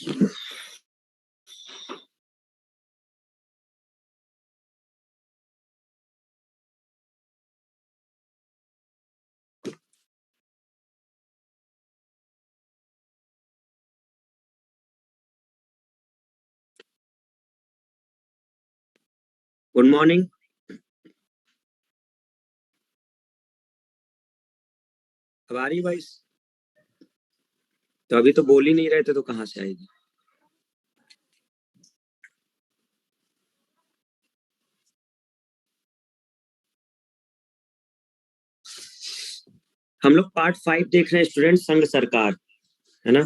Good morning. अब आ रही voice? तो अभी तो बोल ही नहीं रहे थे, तो कहाँ से आएगी? हम लोग पार्ट 5 देख रहे हैं, स्टूडेंट संघ सरकार, है ना।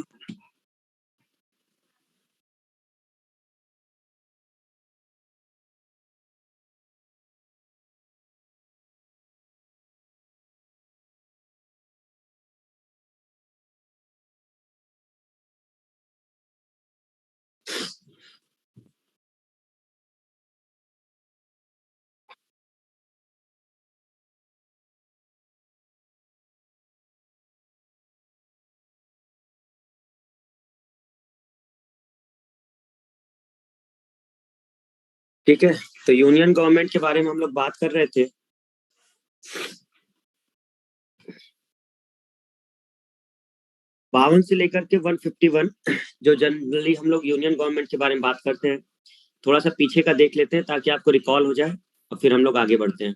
ठीक है, तो यूनियन गवर्नमेंट के बारे में हम लोग बात कर रहे थे। बावन से लेकर के 151, जो जनरली हम लोग यूनियन गवर्नमेंट के बारे में बात करते हैं। थोड़ा सा पीछे का देख लेते हैं ताकि आपको रिकॉल हो जाए, और फिर हम लोग आगे बढ़ते हैं।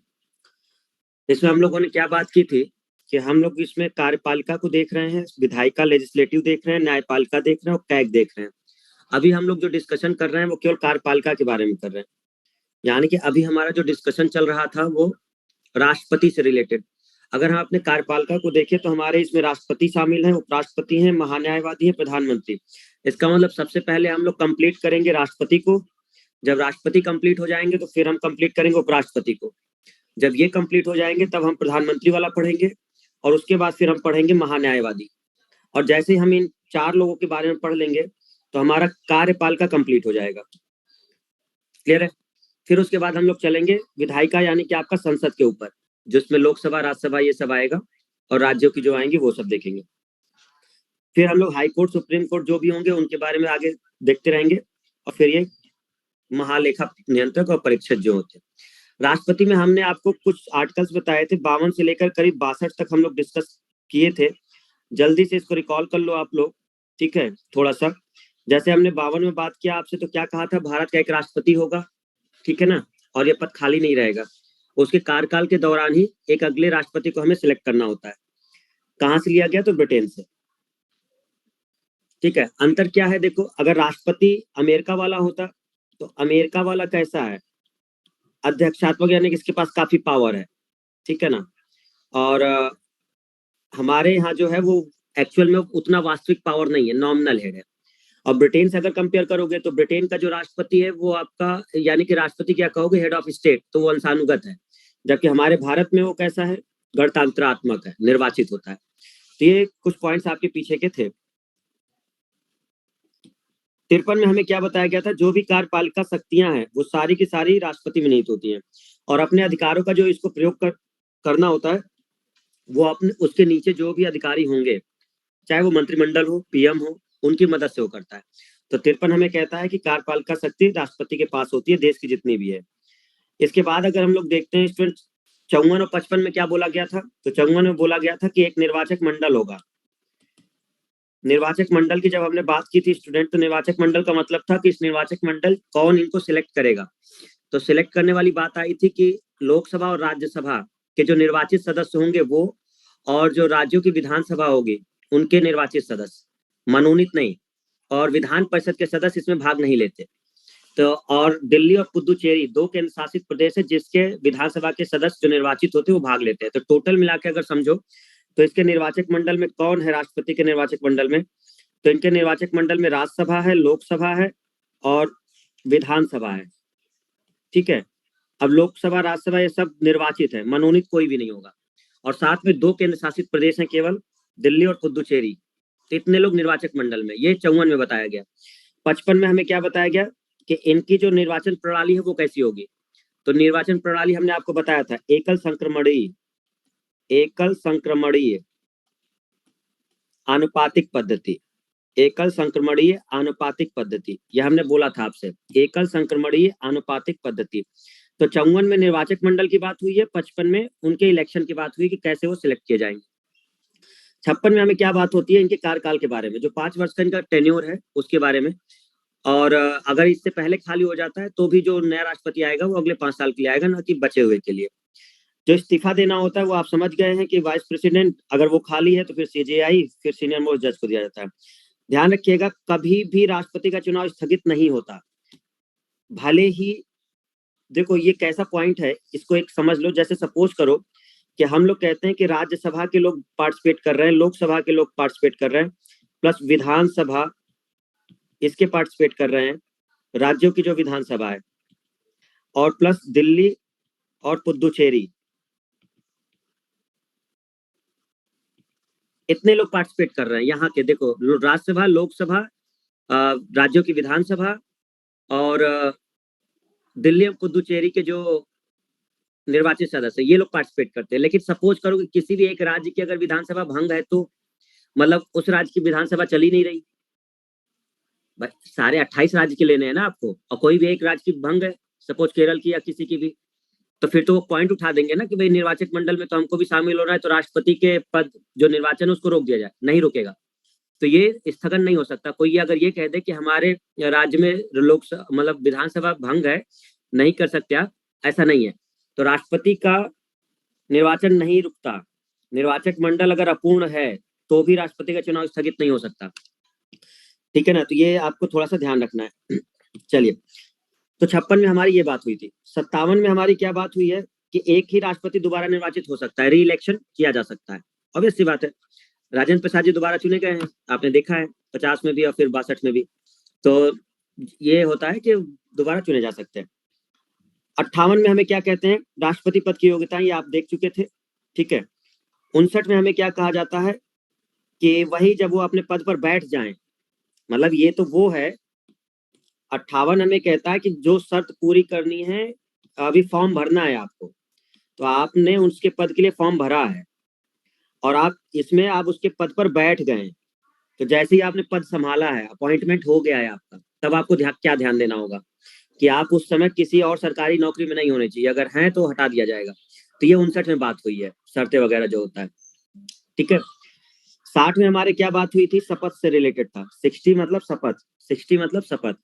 इसमें हम लोगों ने क्या बात की थी कि हम लोग इसमें कार्यपालिका को देख रहे हैं, विधायिका लेजिस्लेटिव देख रहे हैं, न्यायपालिका देख रहे हैं और कैग देख रहे हैं। अभी हम लोग जो डिस्कशन कर रहे हैं वो केवल कार्यपालिका के बारे में कर रहे हैं। यानी कि अभी हमारा जो डिस्कशन चल रहा था वो राष्ट्रपति से रिलेटेड। अगर हम अपने कार्यपालिका को देखें तो हमारे इसमें राष्ट्रपति शामिल हैं, उपराष्ट्रपति हैं, महान्यायवादी हैं, प्रधानमंत्री। इसका मतलब सबसे पहले हम लोग कंप्लीट करेंगे राष्ट्रपति को। जब राष्ट्रपति कंप्लीट हो जाएंगे तो फिर हम कंप्लीट करेंगे उपराष्ट्रपति को। जब ये कंप्लीट हो जाएंगे तब हम प्रधानमंत्री वाला पढ़ेंगे, और उसके बाद फिर हम पढ़ेंगे महान्यायवादी। और जैसे ही हम इन 4 लोगों के बारे में पढ़ लेंगे तो हमारा कार्यपालिका कंप्लीट हो जाएगा। क्लियर है? फिर उसके बाद हम लोग चलेंगे विधायिका, यानी कि आपका संसद के ऊपर, जिसमें लोकसभा, राज्यसभा ये सब आएगा, और राज्यों की जो आएंगी वो सब देखेंगे। फिर हम लोग हाई कोर्ट, सुप्रीम कोर्ट जो भी होंगे उनके बारे में आगे देखते रहेंगे। और फिर ये महालेखा नियंत्रक और परीक्षक जो होते हैं। राष्ट्रपति में हमने आपको कुछ आर्टिकल्स बताए थे, 52 से लेकर करीब 62 तक हम लोग डिस्कस किए थे। जल्दी से इसको रिकॉल कर लो आप लोग, ठीक है। थोड़ा सा जैसे हमने 52 में बात किया आपसे, तो क्या कहा था? भारत का एक राष्ट्रपति होगा, ठीक है ना, और ये पद खाली नहीं रहेगा। उसके कार्यकाल के दौरान ही एक अगले राष्ट्रपति को हमें सिलेक्ट करना होता है। कहाँ से लिया गया? तो ब्रिटेन से। ठीक है, अंतर क्या है देखो, अगर राष्ट्रपति अमेरिका वाला होता तो अमेरिका वाला कैसा है? अध्यक्षात्मक, यानी कि इसके पास काफी पावर है, ठीक है ना। और हमारे यहाँ जो है वो एक्चुअल में उतना वास्तविक पावर नहीं है, नॉमिनल हेड है। और ब्रिटेन से अगर कंपेयर करोगे तो ब्रिटेन का जो राष्ट्रपति है वो आपका, यानी कि राष्ट्रपति क्या कहोगे, हेड ऑफ स्टेट, तो वो अंशानुगत है। जबकि हमारे भारत में वो कैसा है? गणतंत्रात्मक है, निर्वाचित होता है। तो ये कुछ पॉइंट्स आपके पीछे के थे। 53 में हमें क्या बताया गया था? जो भी कार्यपालिका शक्तियां हैं वो सारी की सारी राष्ट्रपति में निहित होती हैं, और अपने अधिकारों का जो इसको प्रयोग करना होता है वो अपने उसके नीचे जो भी अधिकारी होंगे, चाहे वो मंत्रिमंडल हो, पीएम हो, उनकी मदद से वो करता है। तो 53 हमें कहता है कि कार्यपालिका शक्ति राष्ट्रपति के पास होती है, देश की जितनी भी है। इसके बाद अगर हम लोग देखते हैं स्टूडेंट, 54 और 55 में क्या बोला गया था? तो 54 में बोला गया था कि एक निर्वाचक मंडल होगा। निर्वाचक मंडल की जब हमने बात की थी स्टूडेंट, तो निर्वाचक मंडल का मतलब था कि इस निर्वाचक मंडल कौन इनको सिलेक्ट करेगा। तो सिलेक्ट करने वाली बात आई थी कि लोकसभा और राज्यसभा के जो निर्वाचित सदस्य होंगे वो, और जो राज्यों की विधानसभा होगी उनके निर्वाचित सदस्य, मनोनीत नहीं, और विधान परिषद के सदस्य इसमें भाग नहीं लेते। तो और दिल्ली और पुदुचेरी 2 केंद्र शासित प्रदेश है जिसके विधानसभा के सदस्य जो निर्वाचित होते हैं वो भाग लेते हैं। तो टोटल मिला के अगर समझो तो इसके निर्वाचक मंडल में कौन है? राष्ट्रपति के निर्वाचक मंडल में, तो इनके निर्वाचक मंडल में राज्यसभा है, लोकसभा है और विधानसभा है, ठीक है। अब लोकसभा, राज्यसभा ये सब निर्वाचित है, मनोनीत कोई भी नहीं होगा। और साथ में 2 केंद्र शासित प्रदेश हैं केवल, दिल्ली और पुदुचेरी। तो इतने लोग निर्वाचक मंडल में, ये 54 में बताया गया। 55 में हमें क्या बताया गया कि इनकी जो निर्वाचन प्रणाली है वो कैसी होगी? तो निर्वाचन प्रणाली हमने आपको बताया था, एकल संक्रमणीय आनुपातिक पद्धति। एकल संक्रमणीय आनुपातिक पद्धति, यह हमने बोला था आपसे, एकल संक्रमणीय आनुपातिक पद्धति। तो 54 में निर्वाचक मंडल की बात हुई है, 55 में उनके इलेक्शन की बात हुई कि कैसे वो सिलेक्ट किए जाएंगे। 56 में हमें क्या बात होती है, इनके कार्यकाल के बारे में, जो 5 वर्ष का इनका टेन्योर है उसके बारे में। और अगर इससे पहले खाली हो जाता है तो भी जो नया राष्ट्रपति आएगा वो अगले 5 साल के लिए आएगा, ना कि बचे हुए के लिए। जो इस्तीफा देना होता है वो आप समझ गए हैं कि वाइस प्रेसिडेंट, अगर वो खाली है तो फिर सीजेआई, फिर सीनियर मोस्ट जज को दिया जाता है। ध्यान रखिएगा, कभी भी राष्ट्रपति का चुनाव स्थगित नहीं होता। भले ही, देखो ये कैसा पॉइंट है, इसको एक समझ लो। जैसे सपोज करो कि हम लोग कहते हैं कि राज्यसभा के लोग पार्टिसिपेट कर रहे हैं, लोकसभा के लोग पार्टिसिपेट कर रहे हैं, प्लस विधानसभा इसके पार्टिसिपेट कर रहे हैं, राज्यों की जो विधानसभा है, और प्लस दिल्ली और पुदुचेरी, इतने लोग पार्टिसिपेट कर रहे हैं। यहाँ के देखो, राज्यसभा, लोकसभा, राज्यों की विधानसभा और दिल्ली और पुदुचेरी के जो निर्वाचित सदस्य, ये लोग पार्टिसिपेट करते हैं। लेकिन सपोज करो कि किसी भी एक राज्य की अगर विधानसभा भंग है, तो मतलब उस राज्य की विधानसभा चली नहीं रही। भाई सारे 28 राज्य के लेने हैं ना आपको, और कोई भी एक राज्य की भंग है, सपोज केरल की या किसी की भी, तो फिर तो वो पॉइंट उठा देंगे ना कि भाई निर्वाचक मंडल में तो हमको भी शामिल हो रहा है, तो राष्ट्रपति के पद जो निर्वाचन है उसको रोक दिया जाए। नहीं रुकेगा, तो ये स्थगन नहीं हो सकता। कोई अगर ये कह दे कि हमारे राज्य में लोकसभा मतलब विधानसभा भंग है, नहीं कर सकते आप, ऐसा नहीं है। तो राष्ट्रपति का निर्वाचन नहीं रुकता। निर्वाचक मंडल अगर अपूर्ण है तो भी राष्ट्रपति का चुनाव स्थगित नहीं हो सकता। ठीक है ना, तो ये आपको थोड़ा सा ध्यान रखना है। चलिए, तो 56 में हमारी ये बात हुई थी। 57 में हमारी क्या बात हुई है कि एक ही राष्ट्रपति दोबारा निर्वाचित हो सकता है, री इलेक्शन किया जा सकता है। ऑब्वियस सी बात है, राजेंद्र प्रसाद जी दोबारा चुने गए हैं, आपने देखा है, 50 में भी और फिर 62 में भी। तो ये होता है कि दोबारा चुने जा सकते हैं। 58 में हमें क्या कहते हैं, राष्ट्रपति पद की योग्यता, ये आप देख चुके थे। ठीक है, 59 में हमें क्या कहा जाता है कि वही जब वो अपने पद पर बैठ जाएं, मतलब ये तो वो है। 58 हमें कहता है कि जो शर्त पूरी करनी है, अभी फॉर्म भरना है आपको, तो आपने उसके पद के लिए फॉर्म भरा है और आप इसमें आप उसके पद पर बैठ गए, तो जैसे ही आपने पद संभाला है, अपॉइंटमेंट हो गया है आपका, तब आपको क्या ध्यान देना होगा कि आप उस समय किसी और सरकारी नौकरी में नहीं होने चाहिए, अगर हैं तो हटा दिया जाएगा। तो ये 59 में बात हुई है, शर्तें वगैरह जो होता है। ठीक है, 60 में हमारे क्या बात हुई थी, शपथ से रिलेटेड था। 60 मतलब शपथ, 60 मतलब शपथ।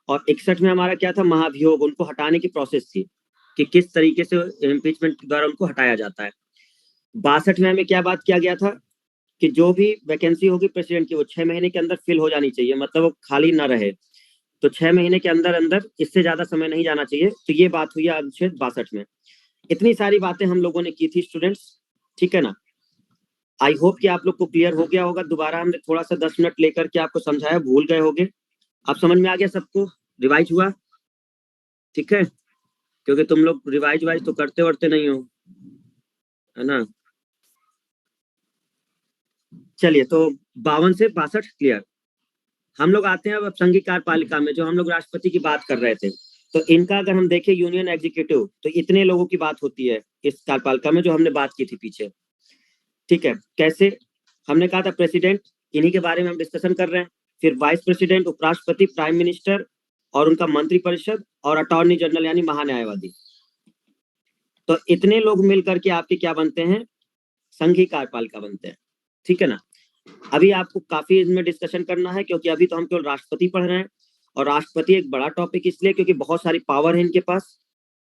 और 61 में हमारा क्या था, महाभियोग, उनको हटाने की प्रोसेस थी कि किस तरीके से इम्पीचमेंट के द्वारा उनको हटाया जाता है। 62 में हमें क्या बात किया गया था कि जो भी वैकेंसी होगी प्रेसिडेंट की, वो 6 महीने के अंदर फिल हो जानी चाहिए, मतलब वो खाली ना रहे। तो 6 महीने के अंदर अंदर, इससे ज्यादा समय नहीं जाना चाहिए। तो ये बात हुई है अनुच्छेद 62 में। इतनी सारी बातें हम लोगों ने की थी स्टूडेंट्स, ठीक है ना। आई होप कि आप लोग को क्लियर हो गया होगा। दोबारा हमने थोड़ा सा 10 मिनट लेकर के आपको समझाया, भूल गए होगे, अब समझ में आ गया सबको, रिवाइज हुआ। ठीक है, क्योंकि तुम लोग रिवाइज वाइज तो करते वरते नहीं हो, है ना। चलिए, तो 52 से 62 क्लियर। हम लोग आते हैं अब संघीय कार्यपालिका में, जो हम लोग राष्ट्रपति की बात कर रहे थे। तो इनका अगर हम देखें यूनियन एग्जीक्यूटिव, तो इतने लोगों की बात होती है इस कार्यपालिका में, जो हमने बात की थी पीछे। ठीक है, कैसे, हमने कहा था प्रेसिडेंट, इन्हीं के बारे में हम डिस्कशन कर रहे हैं। फिर वाइस प्रेसिडेंट, उपराष्ट्रपति, प्राइम मिनिस्टर और उनका मंत्रिपरिषद, और अटॉर्नी जनरल यानी महान्यायवादी। तो इतने लोग मिलकर के आपके क्या बनते हैं, संघीय कार्यपालिका बनते हैं। ठीक है ना। अभी आपको काफी इसमें डिस्कशन करना है, क्योंकि अभी तो हम केवल राष्ट्रपति पढ़ रहे हैं, और राष्ट्रपति एक बड़ा टॉपिक इसलिए क्योंकि बहुत सारी पावर है इनके पास।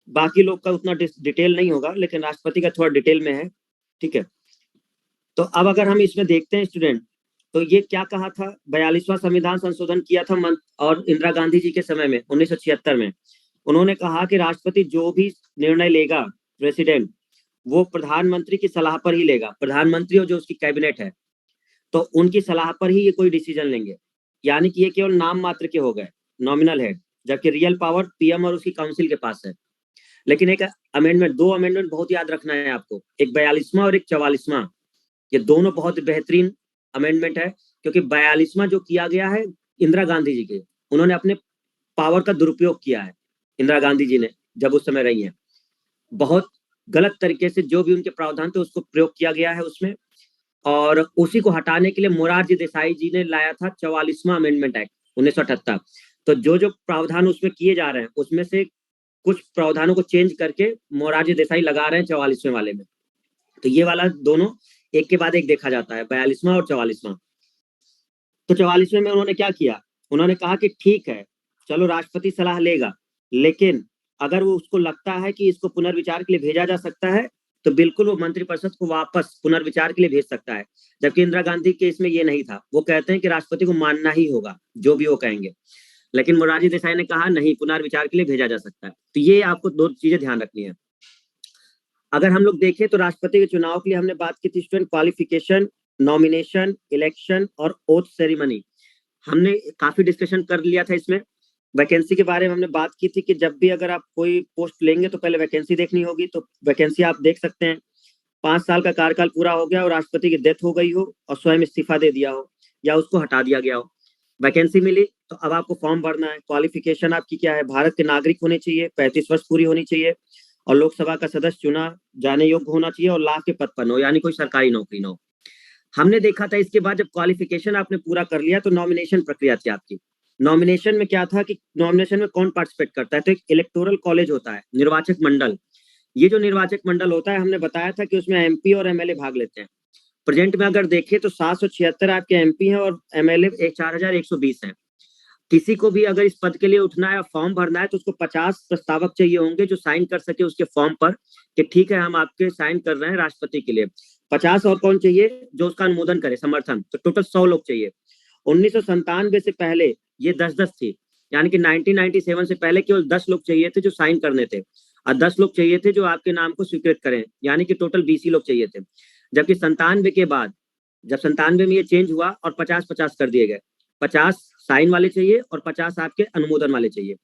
बाकी लोग का उतना डिटेल नहीं होगा, लेकिन राष्ट्रपति का थोड़ा डिटेल में है। ठीक है, तो अब अगर हम इसमें देखते हैं स्टूडेंट, तो ये क्या कहा था, 42वां संविधान संशोधन किया था और इंदिरा गांधी जी के समय में 1976 में। उन्होंने कहा कि राष्ट्रपति जो भी निर्णय लेगा, प्रेसिडेंट, वो प्रधानमंत्री की सलाह पर ही लेगा। प्रधानमंत्री और जो उसकी कैबिनेट है, तो उनकी सलाह पर ही ये कोई डिसीजन लेंगे। यानी कि ये केवल नाम मात्र के हो गए, नॉमिनल है, जबकि रियल पावर पीएम और उसकी काउंसिल के पास है। लेकिन एक अमेंडमेंट, 2 अमेंडमेंट बहुत याद रखना है आपको, एक 42वां और एक 44वां। ये दोनों बहुत बेहतरीन अमेंडमेंट है, क्योंकि 42वां जो किया गया है इंदिरा गांधी जी के, उन्होंने अपने पावर का दुरुपयोग किया है, इंदिरा गांधी जी ने जब उस समय रही है, बहुत गलत तरीके से जो भी उनके प्रावधान थे उसको प्रयोग किया गया है उसमें। और उसी को हटाने के लिए मोरारजी देसाई जी ने लाया था 44वां अमेंडमेंट एक्ट 1978। तो जो जो प्रावधान उसमें किए जा रहे हैं उसमें से कुछ प्रावधानों को चेंज करके मोरारजी देसाई लगा रहे हैं 44वें वाले में। तो ये वाला दोनों एक के बाद एक देखा जाता है, 42वां और 44वां। तो 44वें में उन्होंने क्या किया, उन्होंने कहा कि ठीक है चलो राष्ट्रपति सलाह लेगा, लेकिन अगर वो उसको लगता है कि इसको पुनर्विचार के लिए भेजा जा सकता है तो बिल्कुल वो मंत्रिपरिषद को वापस पुनर्विचार के लिए भेज सकता है। जबकि इंदिरा गांधी के इसमें ये नहीं था, वो कहते हैं कि राष्ट्रपति को मानना ही होगा जो भी वो कहेंगे। लेकिन मोरारजी देसाई ने कहा नहीं, पुनर्विचार के लिए भेजा जा सकता है। तो ये आपको दो चीजें ध्यान रखनी है। अगर हम लोग देखें तो राष्ट्रपति के चुनाव के लिए हमने बात की थी स्टूडेंट, क्वालिफिकेशन, नॉमिनेशन, इलेक्शन और ओथ सेरेमनी। हमने काफी डिस्कशन कर लिया था इसमें। वैकेंसी के बारे में हमने बात की थी कि जब भी अगर आप कोई पोस्ट लेंगे तो पहले वैकेंसी देखनी होगी। तो वैकेंसी आप देख सकते हैं, 5 साल का कार्यकाल पूरा हो गया और राष्ट्रपति की डेथ हो गई हो और स्वयं इस्तीफा दे दिया हो या उसको हटा दिया गया हो, वैकेंसी मिली तो अब आपको फॉर्म भरना है। क्वालिफिकेशन आपकी क्या है, भारत के नागरिक होने चाहिए, 35 वर्ष पूरी होनी चाहिए और लोकसभा का सदस्य चुना जाने योग्य होना चाहिए और लाभ के पद पर न हो, यानी कोई सरकारी नौकरी ना हो। हमने देखा था इसके बाद जब क्वालिफिकेशन आपने पूरा कर लिया तो नॉमिनेशन प्रक्रिया थी आपकी। नॉमिनेशन में क्या था कि नॉमिनेशन में कौन पार्टिसिपेट करता है, तो एक इलेक्टोरल कॉलेज होता है, निर्वाचक मंडल। ये जो निर्वाचक मंडल होता है हमने बताया था कि उसमें एमपी और एमएलए भाग लेते हैं। प्रेजेंट में अगर देखें तो 776 आपके एमपी हैं और एमएलए 4120 हैं। किसी को भी अगर इस पद के लिए उठना है, फॉर्म भरना है, तो उसको 50 प्रस्तावक चाहिए होंगे जो साइन कर सके उसके फॉर्म पर कि ठीक है हम आपके साइन कर रहे हैं राष्ट्रपति के लिए। 50 और कौन चाहिए जो उसका अनुमोदन करे, समर्थन, तो टोटल 100 लोग चाहिए। 1997 से पहले ये 10-10 थी, यानी कि 1997 से पहले केवल 10 लोग चाहिए थे जो साइन करने थे और 10 लोग चाहिए थे जो आपके नाम को स्वीकृत करें, यानी कि टोटल 20 ही लोग चाहिए थे। जबकि 97 के बाद, जब 97 में ये चेंज हुआ और 50-50 कर दिए गए, 50 साइन वाले चाहिए और 50 आपके अनुमोदन वाले चाहिए।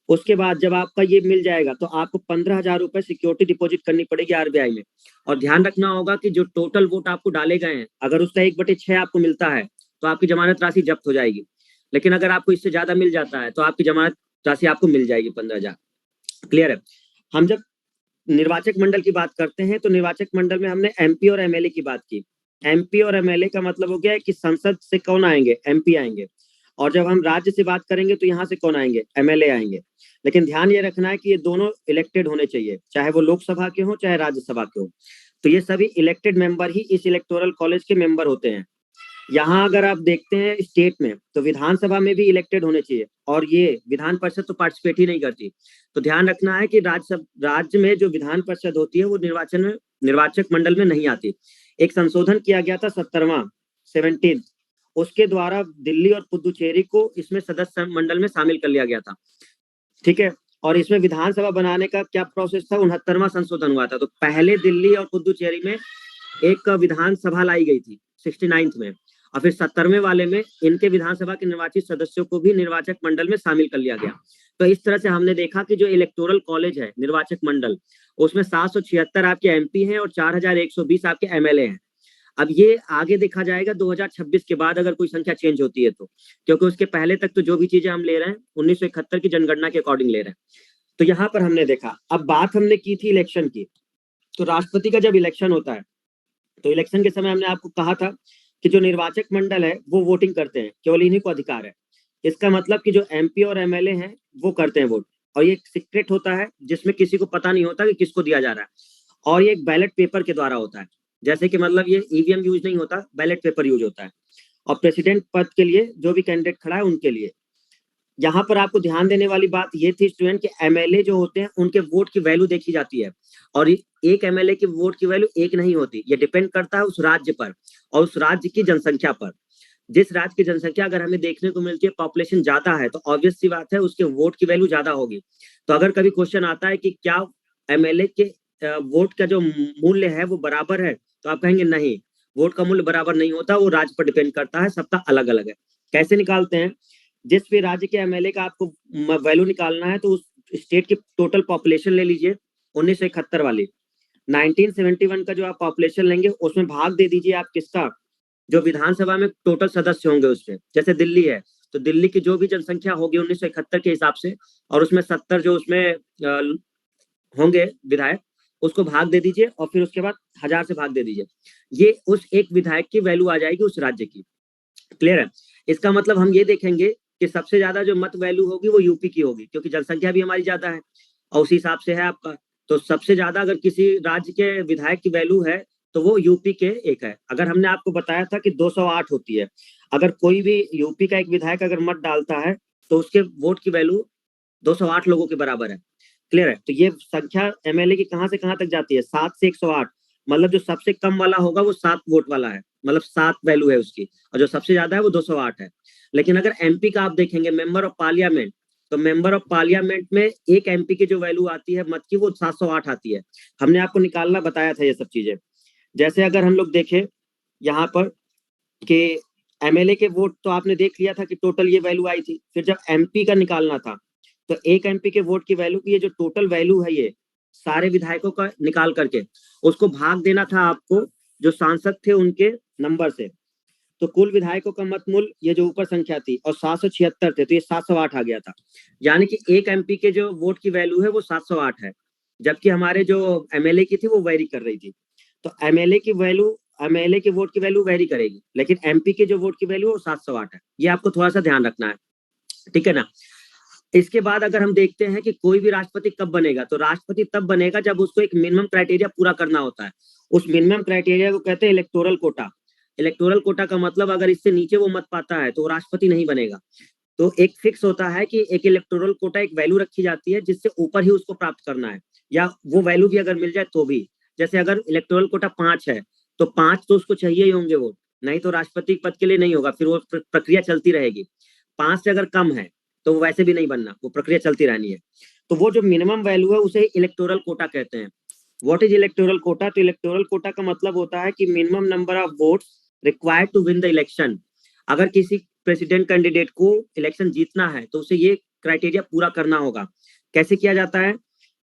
उसके बाद जब आपका ये मिल जाएगा तो आपको 15,000 रुपए सिक्योरिटी डिपॉजिट करनी पड़ेगी आरबीआई में। और ध्यान रखना होगा कि जो टोटल वोट आपको डाले गए हैं, अगर उसका 1/6 आपको मिलता है तो आपकी जमानत राशि जब्त हो जाएगी। लेकिन अगर आपको इससे ज्यादा मिल जाता है तो आपकी जमानत राशि आपको मिल जाएगी 15,000। क्लियर है। हम जब निर्वाचक मंडल की बात करते हैं तो निर्वाचक मंडल में हमने एमपी और एमएलए की बात की। एमपी और एमएलए का मतलब हो गया है कि संसद से कौन आएंगे, एमपी आएंगे। और जब हम राज्य से बात करेंगे तो यहाँ से कौन आएंगे, एमएलए आएंगे। लेकिन ध्यान ये रखना है कि ये दोनों इलेक्टेड होने चाहिए, चाहे वो लोकसभा के हो चाहे राज्यसभा के हो। तो ये सभी इलेक्टेड मेंबर ही इस इलेक्टोरल कॉलेज के मेंबर होते हैं। यहाँ अगर आप देखते हैं स्टेट में तो विधानसभा में भी इलेक्टेड होने चाहिए और ये विधान परिषद तो पार्टिसिपेट ही नहीं करती। तो ध्यान रखना है कि राज्य में जो विधान परिषद होती है वो निर्वाचक मंडल में नहीं आती। एक संशोधन किया गया था 70वां 17, उसके द्वारा दिल्ली और पुदुचेरी को इसमें सदस्य मंडल में शामिल कर लिया गया था। ठीक है। और इसमें विधानसभा बनाने का क्या प्रोसेस था, 69वां संशोधन हुआ था। तो पहले दिल्ली और पुदुचेरी में एक विधानसभा लाई गई थी 69th में, और फिर 70वें वाले में इनके विधानसभा के निर्वाचित सदस्यों को भी निर्वाचक मंडल में शामिल कर लिया गया। तो इस तरह से हमने देखा कि जो इलेक्टोरल कॉलेज है निर्वाचक मंडल, उसमें 776 आपके एमपी हैं और 4120 आपके एमएलए हैं। अब ये आगे देखा जाएगा 2026 के बाद अगर कोई संख्या चेंज होती है तो, क्योंकि उसके पहले तक तो जो भी चीजें हम ले रहे हैं 1971 की जनगणना के अकॉर्डिंग ले रहे हैं। तो यहाँ पर हमने देखा। अब बात हमने की थी इलेक्शन की, तो राष्ट्रपति का जब इलेक्शन होता है तो इलेक्शन के समय हमने आपको कहा था कि जो निर्वाचक मंडल है वो वोटिंग करते हैं, केवल इन्हीं को अधिकार है। इसका मतलब कि जो एमपी और एमएलए हैं वो करते हैं वोट, और ये सीक्रेट होता है जिसमें किसी को पता नहीं होता कि किसको दिया जा रहा है। और ये एक बैलेट पेपर के द्वारा होता है, जैसे कि मतलब ये ईवीएम यूज नहीं होता, बैलेट पेपर यूज होता है। और प्रेसिडेंट पद के लिए जो भी कैंडिडेट खड़ा है उनके लिए। यहाँ पर आपको ध्यान देने वाली बात ये थी स्टूडेंट कि एमएलए जो होते हैं उनके वोट की वैल्यू देखी जाती है, और एक एमएलए की वोट की वैल्यू एक नहीं होती, ये डिपेंड करता है उस राज्य पर और उस राज्य की जनसंख्या पर। जिस राज्य की जनसंख्या अगर हमें देखने को मिलती है, पॉपुलेशन ज्यादा है, तो ऑब्वियस सी बात है उसके वोट की वैल्यू ज्यादा होगी। तो अगर कभी क्वेश्चन आता है कि क्या एमएलए के वोट का जो मूल्य है वो बराबर है, तो आप कहेंगे नहीं, वोट का मूल्य बराबर नहीं होता, वो राज्य पर डिपेंड करता है, सबका अलग अलग है। कैसे निकालते हैं, जिस भी राज्य के एमएलए का आपको वैल्यू निकालना है तो उस स्टेट की टोटल पॉपुलेशन ले लीजिए 1971 वाली। 1971 का जो आप पॉपुलेशन लेंगे उसमें भाग दे दीजिए आप किसका, जो विधानसभा में टोटल सदस्य होंगे उससे। जैसे दिल्ली है तो दिल्ली की जो भी जनसंख्या होगी 1971 के हिसाब से, और उसमें 70 जो उसमें होंगे विधायक, उसको भाग दे दीजिए और फिर उसके बाद 1000 से भाग दे दीजिए, ये उस एक विधायक की वैल्यू आ जाएगी उस राज्य की। क्लियर है? इसका मतलब हम ये देखेंगे कि सबसे ज्यादा जो मत वैल्यू होगी वो यूपी की होगी, क्योंकि जनसंख्या भी हमारी ज्यादा है और उसी हिसाब से है आपका। तो सबसे ज्यादा अगर किसी राज्य के विधायक की वैल्यू है तो वो यूपी के एक है। अगर हमने आपको बताया था कि 208 होती है, अगर कोई भी यूपी का एक विधायक अगर मत डालता है तो उसके वोट की वैल्यू 208 लोगों के बराबर है। क्लियर है? तो ये संख्या एमएलए की कहां से कहां तक जाती है? 7 से 108। मतलब जो सबसे कम वाला होगा वो 7 वोट वाला है, मतलब 7 वैल्यू है उसकी, और जो सबसे ज्यादा है वो 208 है। लेकिन अगर एमपी का आप देखेंगे, मेंबर ऑफ पार्लियामेंट, तो मेंबर ऑफ पार्लियामेंट में एक एमपी की जो वैल्यू आती है मत की वो 708 आती है। हमने आपको निकालना बताया था ये सब चीजें। जैसे अगर हम लोग देखें यहाँ पर कि एमएलए के वोट तो आपने देख लिया था कि टोटल ये वैल्यू आई थी, फिर जब एमपी का निकालना था तो एक एमपी के वोट की वैल्यू की ये जो टोटल वैल्यू है ये सारे विधायकों का निकाल करके उसको भाग देना था आपको जो सांसद थे उनके नंबर से। तो कुल विधायकों का मत मूल्य ये जो ऊपर संख्या थी और 776 थे, तो ये 708 आ गया था। यानी कि एक एमपी के जो वोट की वैल्यू है वो 708 है, जबकि हमारे जो एमएलए की थी वो वेरी कर रही थी। तो एमएलए के वोट की वैल्यू वेरी करेगी, लेकिन एमपी के जो वोट की वैल्यू वो 708 है। ये आपको थोड़ा सा ध्यान रखना है, ठीक है ना? इसके बाद अगर हम देखते हैं कि कोई भी राष्ट्रपति कब बनेगा, तो राष्ट्रपति तब बनेगा जब उसको एक मिनिमम क्राइटेरिया पूरा करना होता है। उस मिनिमम क्राइटेरिया को कहते हैं इलेक्टोरल कोटा। इलेक्टोरल कोटा का मतलब अगर इससे नीचे वो मत पाता है तो वो राष्ट्रपति नहीं बनेगा। तो एक फिक्स होता है कि एक इलेक्टोरल कोटा, एक वैल्यू रखी जाती है जिससे ऊपर ही उसको प्राप्त करना है, या वो वैल्यू भी अगर मिल जाए तो भी। जैसे अगर इलेक्टोरल कोटा 5 है तो 5 तो उसको चाहिए ही होंगे वोट, नहीं तो राष्ट्रपति पद के लिए नहीं होगा, फिर वो प्रक्रिया चलती रहेगी। 5 से अगर कम है तो वो वैसे भी नहीं बनना, वो प्रक्रिया चलती रहनी है। तो वो जो मिनिमम वैल्यू है उसे इलेक्टोरल कोटा कहते हैं। What is electoral quota? तो इलेक्टोरल कोटा का मतलब होता है कि minimum number of votes required to win the election. अगर किसी प्रेसिडेंट कैंडिडेट को इलेक्शन जीतना है तो उसे ये क्राइटेरिया पूरा करना होगा। कैसे किया जाता है?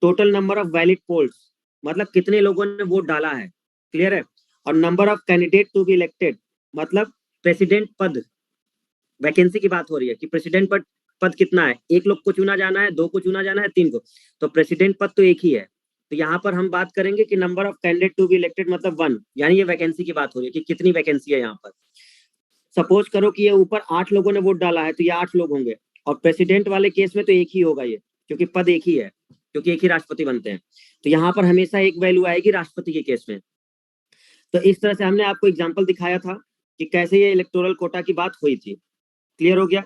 Total number of valid polls, मतलब कितने लोगों ने वोट डाला है। क्लियर है? और number of candidate to be elected, मतलब प्रेसिडेंट पद, वैकेंसी की बात हो रही है कि प्रेसिडेंट पद कितना है, एक लोग को चुना जाना है, दो को चुना जाना है, तीन को, तो प्रेसिडेंट पद तो एक ही है। तो यहाँ पर हम बात करेंगे कि number of candidate to be elected मतलब 1, यानी ये वैकेंसी की बात हो रही है कि कितनी वैकेंसी है यहाँ पर। सपोज करो कि ये ऊपर 8 लोगों ने वोट डाला है तो ये 8 लोग होंगे, और प्रेसिडेंट वाले केस में तो एक ही होगा ये, क्योंकि पद एक ही है, क्योंकि एक ही राष्ट्रपति बनते हैं। तो यहाँ पर हमेशा एक वैल्यू आएगी राष्ट्रपति के केस में। तो इस तरह से हमने आपको एग्जाम्पल दिखाया था कि कैसे ये इलेक्टोरल कोटा की बात हुई थी। क्लियर हो गया?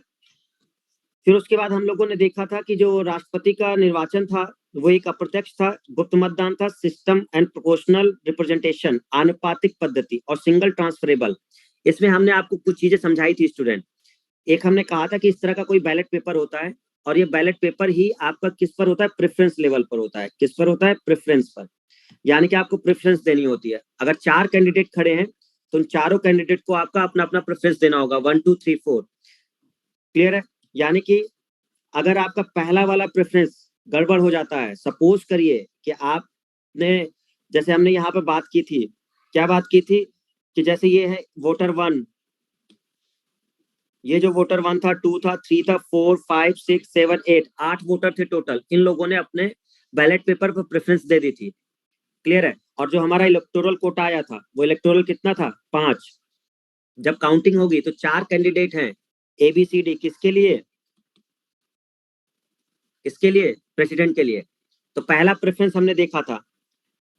फिर उसके बाद हम लोगों ने देखा था कि जो राष्ट्रपति का निर्वाचन था वो एक अप्रत्यक्ष था, गुप्त मतदान था, सिस्टम एंड प्रोपोर्शनल रिप्रेजेंटेशन, आनुपातिक पद्धति और सिंगल ट्रांसफरेबल। इसमें हमने आपको कुछ चीजें समझाई थी स्टूडेंट। एक हमने कहा था कि इस तरह का कोई बैलेट पेपर होता है, और ये बैलेट पेपर ही आपका किस पर होता है? प्रेफरेंस लेवल पर होता है। किस पर होता है? प्रेफरेंस पर। यानी कि आपको प्रेफरेंस देनी होती है। अगर 4 कैंडिडेट खड़े हैं तो उन चारों कैंडिडेट को आपका अपना अपना प्रेफरेंस देना होगा, 1 2 3 4। क्लियर है? यानी कि अगर आपका पहला वाला प्रेफरेंस गड़बड़ हो जाता है, सपोज करिए कि आपने, जैसे हमने यहाँ पर बात की थी, क्या बात की थी कि जैसे ये है वोटर 1, ये जो वोटर 1 था, 2 था, 3 था, 4 5 6 7 8, 8 वोटर थे टोटल। इन लोगों ने अपने बैलेट पेपर पर प्रेफरेंस दे दी थी। क्लियर है? और जो हमारा इलेक्टोरल कोटा आया था वो इलेक्टोरल कितना था? 5। जब काउंटिंग होगी तो 4 कैंडिडेट हैं ABCD, किसके लिए? इसके लिए, प्रेसिडेंट के लिए। तो पहला प्रेफरेंस हमने देखा था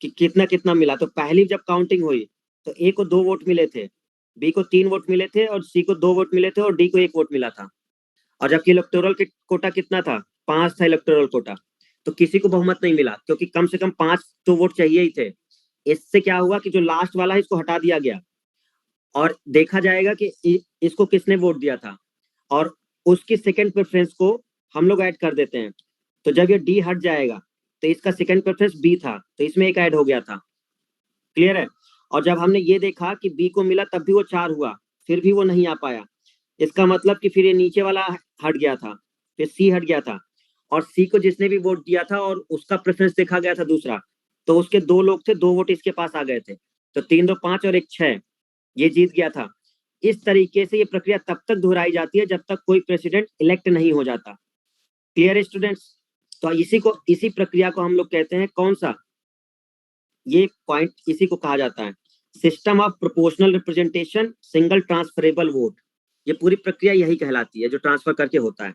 कि कितना कितना मिला। तो पहली जब काउंटिंग हुई तो A को 2 वोट मिले थे, B को 3 वोट मिले थे, और C को 2 वोट मिले थे, और D को 1 वोट मिला था। और जबकि इलेक्टोरल कोटा कितना था? 5 था इलेक्टोरल कोटा। तो किसी को बहुमत नहीं मिला, क्योंकि कम से कम 5 तो वोट चाहिए ही थे। इससे क्या हुआ कि जो लास्ट वाला है इसको हटा दिया गया, और देखा जाएगा कि इसको किसने वोट दिया था, और उसकी सेकंड प्रेफरेंस को हम लोग ऐड कर देते हैं। तो जब ये डी हट जाएगा तो इसका सेकंड प्रेफरेंस बी था, तो इसमें एक ऐड हो गया था। क्लियर है? और जब हमने ये देखा कि बी को मिला तब भी वो 4 हुआ, फिर भी वो नहीं आ पाया, इसका मतलब कि फिर ये नीचे वाला हट गया था, फिर सी हट गया था, और सी को जिसने भी वोट दिया था और उसका प्रेफरेंस देखा गया था दूसरा, तो उसके 2 लोग थे, 2 वोट इसके पास आ गए थे। तो 3 2 5 और 1 6, ये जीत गया था। इस तरीके से ये प्रक्रिया तब तक दोहराई जाती है जब तक कोई प्रेसिडेंट इलेक्ट नहीं हो जाता। क्लियर है स्टूडेंट्स? तो इसी प्रक्रिया को हम लोग कहते हैं कौन सा? ये पॉइंट इसी को कहा जाता है system of proportional representation single transferable vote. ये पूरी प्रक्रिया यही कहलाती है जो ट्रांसफर करके होता है।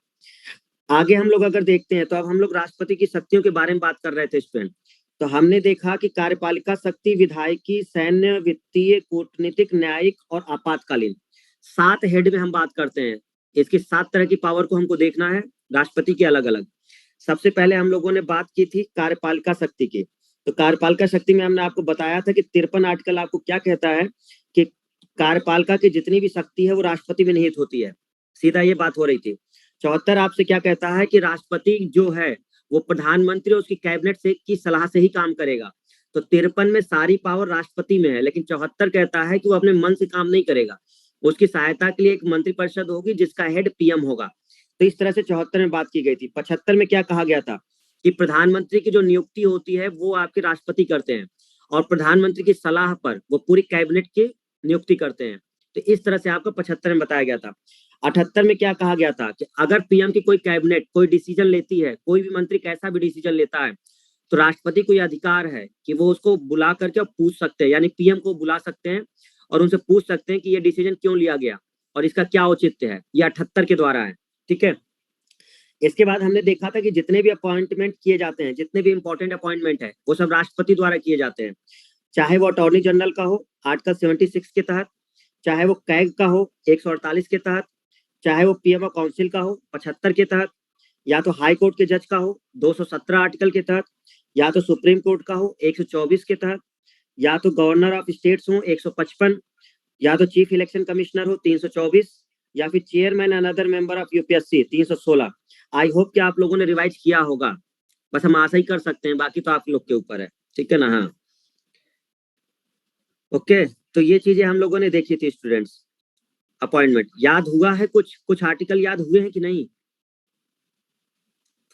आगे हम लोग अगर देखते हैं तो अब हम लोग राष्ट्रपति की शक्तियों के बारे में बात कर रहे थे स्टूडेंट। तो हमने देखा कि कार्यपालिका शक्ति, विधायिकी, सैन्य, वित्तीय, कूटनीतिक, न्यायिक और आपातकालीन, 7 हेड में हम बात करते हैं। इसकी 7 तरह की पावर को हमको देखना है राष्ट्रपति की अलग अलग। सबसे पहले हम लोगों ने बात की थी कार्यपालिका शक्ति की। तो कार्यपालिका शक्ति में हमने आपको बताया था कि 53 आर्टिकल आपको क्या कहता है कि कार्यपालिका की जितनी भी शक्ति है वो राष्ट्रपति में निहित होती है। सीधा ये बात हो रही थी। 74 आपसे क्या कहता है कि राष्ट्रपति जो है वो प्रधानमंत्री और उसकी कैबिनेट से की सलाह से ही काम करेगा। तो 53 में सारी पावर राष्ट्रपति में है, लेकिन 74 कहता है कि वो अपने मन से काम नहीं करेगा, उसकी सहायता के लिए एक मंत्रिपरिषद होगी जिसका हेड पीएम होगा। तो इस तरह से 74 में बात की गई थी। 75 में क्या कहा गया था कि प्रधानमंत्री की जो नियुक्ति होती है वो आपके राष्ट्रपति करते हैं और प्रधानमंत्री की सलाह पर वो पूरी कैबिनेट की नियुक्ति करते हैं। तो इस तरह से आपको 75 में बताया गया था। 78 में क्या कहा गया था कि अगर पीएम की कोई कैबिनेट कोई डिसीजन लेती है, कोई भी मंत्री कैसा भी डिसीजन लेता है, तो राष्ट्रपति को यह अधिकार है कि वो उसको बुला करके पूछ सकते हैं, यानी पीएम को बुला सकते हैं और उनसे पूछ सकते हैं कि ये डिसीजन क्यों लिया गया और इसका क्या औचित्य है। ये 78 के द्वारा है। ठीक है। इसके बाद हमने देखा था कि जितने भी अपॉइंटमेंट किए जाते हैं, जितने भी इंपॉर्टेंट अपॉइंटमेंट है वो सब राष्ट्रपति द्वारा किए जाते हैं, चाहे वो अटॉर्नी जनरल का हो आर्टिकल 76 के तहत, चाहे वो कैग का हो 148 के तहत, चाहे वो पीएम काउंसिल का हो 75 के तहत, या तो हाई कोर्ट के जज का हो 217 आर्टिकल के तहत, या तो सुप्रीम कोर्ट का हो 124 के तहत, या तो गवर्नर ऑफ स्टेट्स हो 155, या तो चीफ इलेक्शन कमिश्नर हो 324, या फिर chairman and other member of UPSC 316। I hope कि आप लोगों ने रिवाइज किया होगा, बस हम आशा ही कर सकते हैं, बाकी तो आप लोग के ऊपर है। ठीक है ना। हाँ ओके। तो ये चीजें हम लोगों ने देखी थी स्टूडेंट्स। अपॉइंटमेंट याद हुआ है, कुछ कुछ आर्टिकल याद हुए हैं कि नहीं?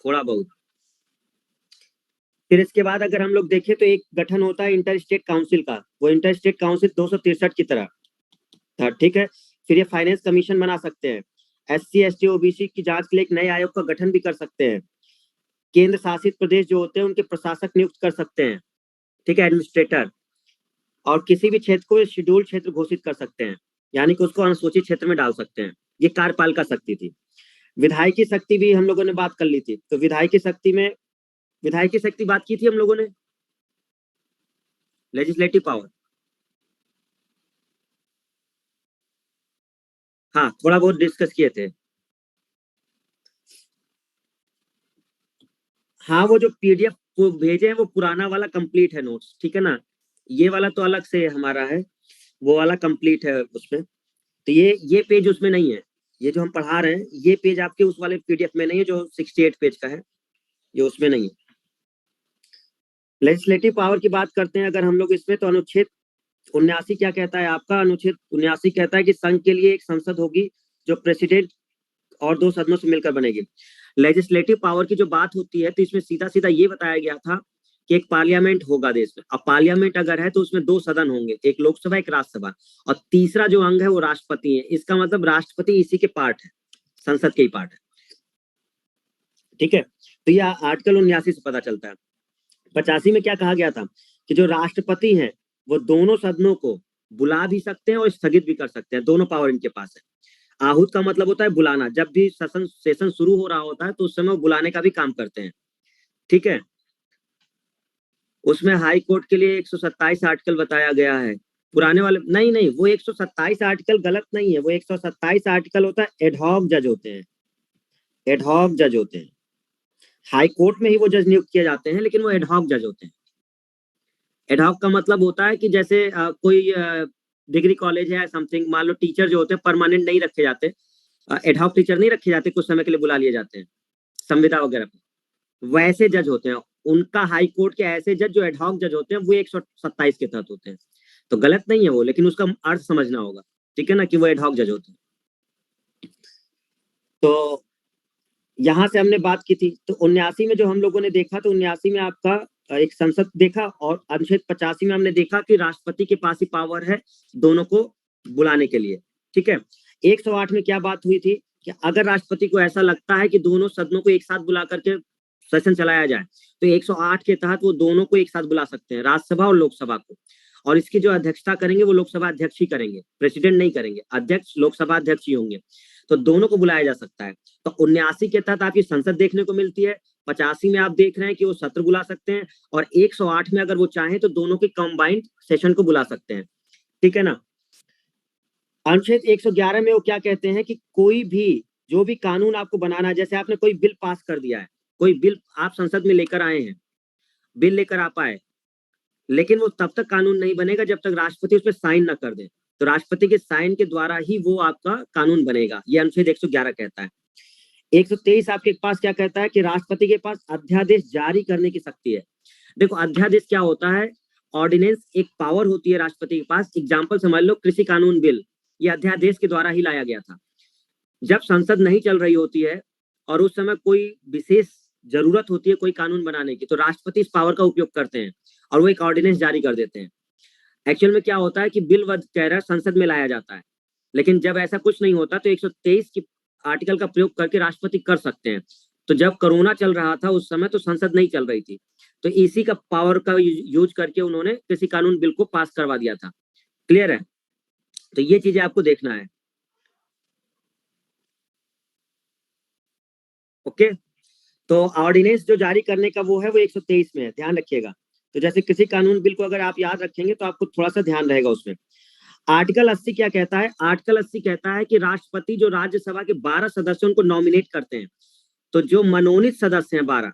थोड़ा बहुत। फिर इसके बाद अगर हम लोग देखें तो एक गठन होता है इंटर स्टेट काउंसिल का, वो इंटर स्टेट काउंसिल 263 की तरह था। ठीक है। फिर ये फाइनेंस कमीशन बना सकते हैं, एससी एसटी ओबीसी की जांच के लिए एक नए आयोग का गठन भी कर सकते हैं, केंद्र शासित प्रदेश जो होते हैं उनके प्रशासक नियुक्त कर सकते हैं। ठीक है, एडमिनिस्ट्रेटर। और किसी भी क्षेत्र को शेड्यूल क्षेत्र घोषित कर सकते हैं, यानी कि उसको अनुसूचित क्षेत्र में डाल सकते हैं। ये कार्यपालिका शक्ति थी। विधायिकी शक्ति भी हम लोगों ने बात कर ली थी। तो विधायिकी शक्ति में, विधायिकी शक्ति बात की थी हम लोगों ने, लेजिस्लेटिव पावर। हाँ थोड़ा बहुत डिस्कस किए थे। हाँ वो जो पीडीएफ वो भेजे हैं वो पुराना वाला कंप्लीट है नोट्स। ठीक है ना, ये वाला तो अलग से हमारा है, वो वाला कंप्लीट है उसमें। तो ये पेज उसमें नहीं है, ये जो हम पढ़ा रहे हैं ये पेज आपके उस वाले पीडीएफ में नहीं है जो 68 पेज का है, ये उसमें नहीं है। लेजिस्लेटिव पावर की बात करते हैं अगर हम लोग इसमें, तो अनुच्छेद 79 क्या कहता है आपका? अनुच्छेद 79 कहता है कि संघ के लिए एक संसद होगी जो प्रेसिडेंट और 2 सदनों से मिलकर बनेगी। लेजिस्लेटिव पावर की जो बात होती है तो इसमें सीधा सीधा ये बताया गया था कि एक पार्लियामेंट होगा देश में। अब पार्लियामेंट अगर है तो उसमें 2 सदन होंगे, एक लोकसभा एक राज्यसभा, और तीसरा जो अंग है वो राष्ट्रपति है। इसका मतलब राष्ट्रपति इसी के पार्ट है, संसद के ही पार्ट है। ठीक है। तो यह आर्टिकल 79 से पता चलता है। 85 में क्या कहा गया था कि जो राष्ट्रपति हैं वो दोनों सदनों को बुला भी सकते हैं और स्थगित भी कर सकते हैं, दोनों पावर इनके पास है। आहूत का मतलब होता है बुलाना, जब भी सेशन शुरू हो रहा होता है तो उस समय वो बुलाने का भी काम करते हैं। ठीक है। उसमें हाई कोर्ट के लिए 127 आर्टिकल बताया गया है। पुराने वाले नहीं नहीं, वो 127 आर्टिकल गलत नहीं है, वो 127 आर्टिकल होता है एडहॉक जज होते हैं, एडहॉक जज होते हैं। हाई कोर्ट में ही वो जज नियुक्त किए जाते हैं, लेकिन वो एडहॉक जज होते हैं। एडहॉक का मतलब होता है कि जैसे कोई डिग्री कॉलेज है समथिंग, मान लो टीचर जो होते हैं परमानेंट नहीं रखे जाते, एडहॉक टीचर नहीं रखे जाते, कुछ समय के लिए बुला लिए जाते हैं संविदा वगैरह पे, वैसे जज होते हैं। उनका हाई कोर्ट के ऐसे जज जो एडहॉक जज होते हैं वो 127 के तहत होते हैं। तो गलत नहीं है वो, लेकिन उसका अर्थ समझना होगा। ठीक है ना, कि वो एडहॉक जज होते हैं। तो यहां से हमने बात की थी। तो 79 में जो हम लोगों ने देखा, तो 79 में आपका एक संसद देखा, और अनुच्छेद 85 में हमने देखा कि राष्ट्रपति के पास ही पावर है दोनों को बुलाने के लिए। ठीक है। 108 में क्या बात हुई थी कि अगर राष्ट्रपति को ऐसा लगता है कि दोनों सदनों को एक साथ बुला करके सेशन चलाया जाए तो 108 के तहत वो दोनों को एक साथ बुला सकते हैं, राज्यसभा और लोकसभा को। और इसकी जो अध्यक्षता करेंगे वो लोकसभा अध्यक्ष ही करेंगे, प्रेसिडेंट नहीं करेंगे, अध्यक्ष लोकसभा अध्यक्ष ही होंगे। तो दोनों को बुलाया जा सकता है। तो 79 के तहत आपकी संसद देखने को मिलती है, 85 में आप देख रहे हैं कि वो सत्र बुला सकते हैं, और 108 में अगर वो चाहें तो दोनों के कंबाइंड सेशन को बुला सकते हैं। ठीक है ना। अनुच्छेद 111 में वो क्या कहते हैं कि कोई भी जो भी कानून आपको बनाना है, जैसे आपने कोई बिल पास कर दिया है, कोई बिल आप संसद में लेकर आए हैं, बिल लेकर आप आए, लेकिन वो तब तक कानून नहीं बनेगा जब तक राष्ट्रपति उस पर साइन ना कर दे। तो राष्ट्रपति के साइन के द्वारा ही वो आपका कानून बनेगा, ये अनुच्छेद 111 कहता है। 123 आपके पास क्या कहता है कि राष्ट्रपति के पास अध्यादेश जारी करने की शक्ति है। देखो अध्यादेश क्या होता है, ऑर्डिनेंस एक पावर होती है राष्ट्रपति के पास। एग्जाम्पल समझ लो, कृषि कानून बिल, ये अध्यादेश के द्वारा ही लाया गया था। जब संसद नहीं चल रही होती है और उस समय कोई विशेष जरूरत होती है कोई कानून बनाने की, तो राष्ट्रपति इस पावर का उपयोग करते हैं और वो एक ऑर्डिनेंस जारी कर देते हैं। एक्चुअल में क्या होता है कि बिल वगैरह संसद में लाया जाता है, लेकिन जब ऐसा कुछ नहीं होता तो 123 की आर्टिकल का प्रयोग करके राष्ट्रपति कर सकते हैं। तो जब कोरोना चल रहा था उस समय तो संसद नहीं चल रही थी, तो इसी का पावर का यूज करके उन्होंने किसी कानून बिल को पास करवा दिया था। क्लियर है। तो ये चीजें आपको देखना है। ओके, तो ऑर्डिनेंस जो जारी करने का वो है वो 123 में है, ध्यान रखिएगा। तो जैसे किसी कानून बिल को अगर आप याद रखेंगे तो आपको थोड़ा सा ध्यान रहेगा उसमें। आर्टिकल 80 क्या कहता है, आर्टिकल 80 कहता है कि राष्ट्रपति जो राज्यसभा के 12 सदस्यों को नॉमिनेट करते हैं, तो जो मनोनीत सदस्य हैं 12,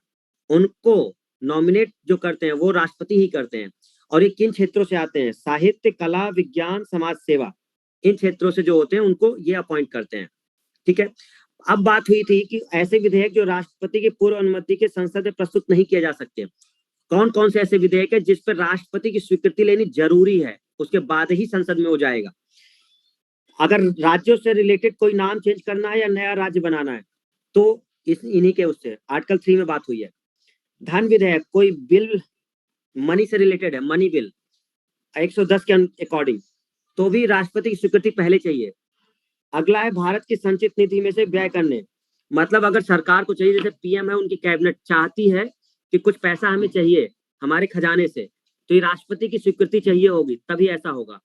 उनको नॉमिनेट जो करते हैं वो राष्ट्रपति ही करते हैं। और ये किन क्षेत्रों से आते हैं, साहित्य, कला, विज्ञान, समाज सेवा, इन क्षेत्रों से जो होते हैं उनको ये अपॉइंट करते हैं। ठीक है। अब बात हुई थी कि ऐसे विधेयक जो राष्ट्रपति की पूर्व अनुमति के संसद में प्रस्तुत नहीं किए जा सकते, कौन कौन से ऐसे विधेयक है जिस पर राष्ट्रपति की स्वीकृति लेनी जरूरी है, उसके बाद ही संसद में हो जाएगा। अगर राज्यों से रिलेटेड कोई नाम चेंज करना है या नया राज्य बनाना है तो इन्हीं के उससे आर्टिकल 3 में बात हुई है। धन विधेयक, कोई बिल मनी से रिलेटेड है, मनी बिल 110 के अकॉर्डिंग, तो भी राष्ट्रपति की स्वीकृति पहले चाहिए। अगला है भारत की संचित निधि में से व्यय करने, मतलब अगर सरकार को चाहिए, जैसे पीएम है उनकी कैबिनेट चाहती है कि कुछ पैसा हमें चाहिए हमारे खजाने से, तो ये राष्ट्रपति की स्वीकृति चाहिए होगी तभी ऐसा होगा।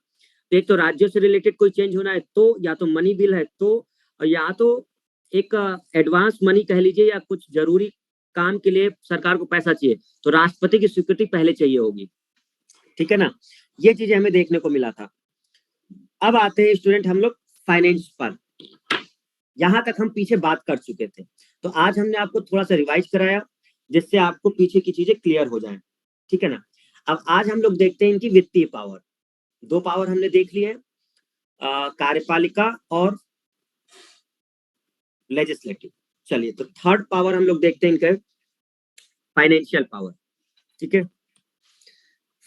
तो एक तो राज्यों से रिलेटेड कोई चेंज होना है तो या तो मनी बिल है, तो या तो एक एडवांस मनी कह लीजिए, या कुछ जरूरी काम के लिए सरकार को पैसा चाहिए, तो राष्ट्रपति की स्वीकृति पहले चाहिए होगी। ठीक है ना, ये चीजें हमें देखने को मिला था। अब आते हैं स्टूडेंट हम लोग फाइनेंस पर। यहां तक हम पीछे बात कर चुके थे, तो आज हमने आपको थोड़ा सा रिवाइज कराया जिससे आपको पीछे की चीजें क्लियर हो जाएं। ठीक है ना। अब आज हम लोग देखते हैं इनकी वित्तीय पावर। दो पावर हमने देख ली है, कार्यपालिका और लेजिस्लेटिव। चलिए, तो थर्ड पावर हम लोग देखते हैं इनके, फाइनेंशियल पावर। ठीक है,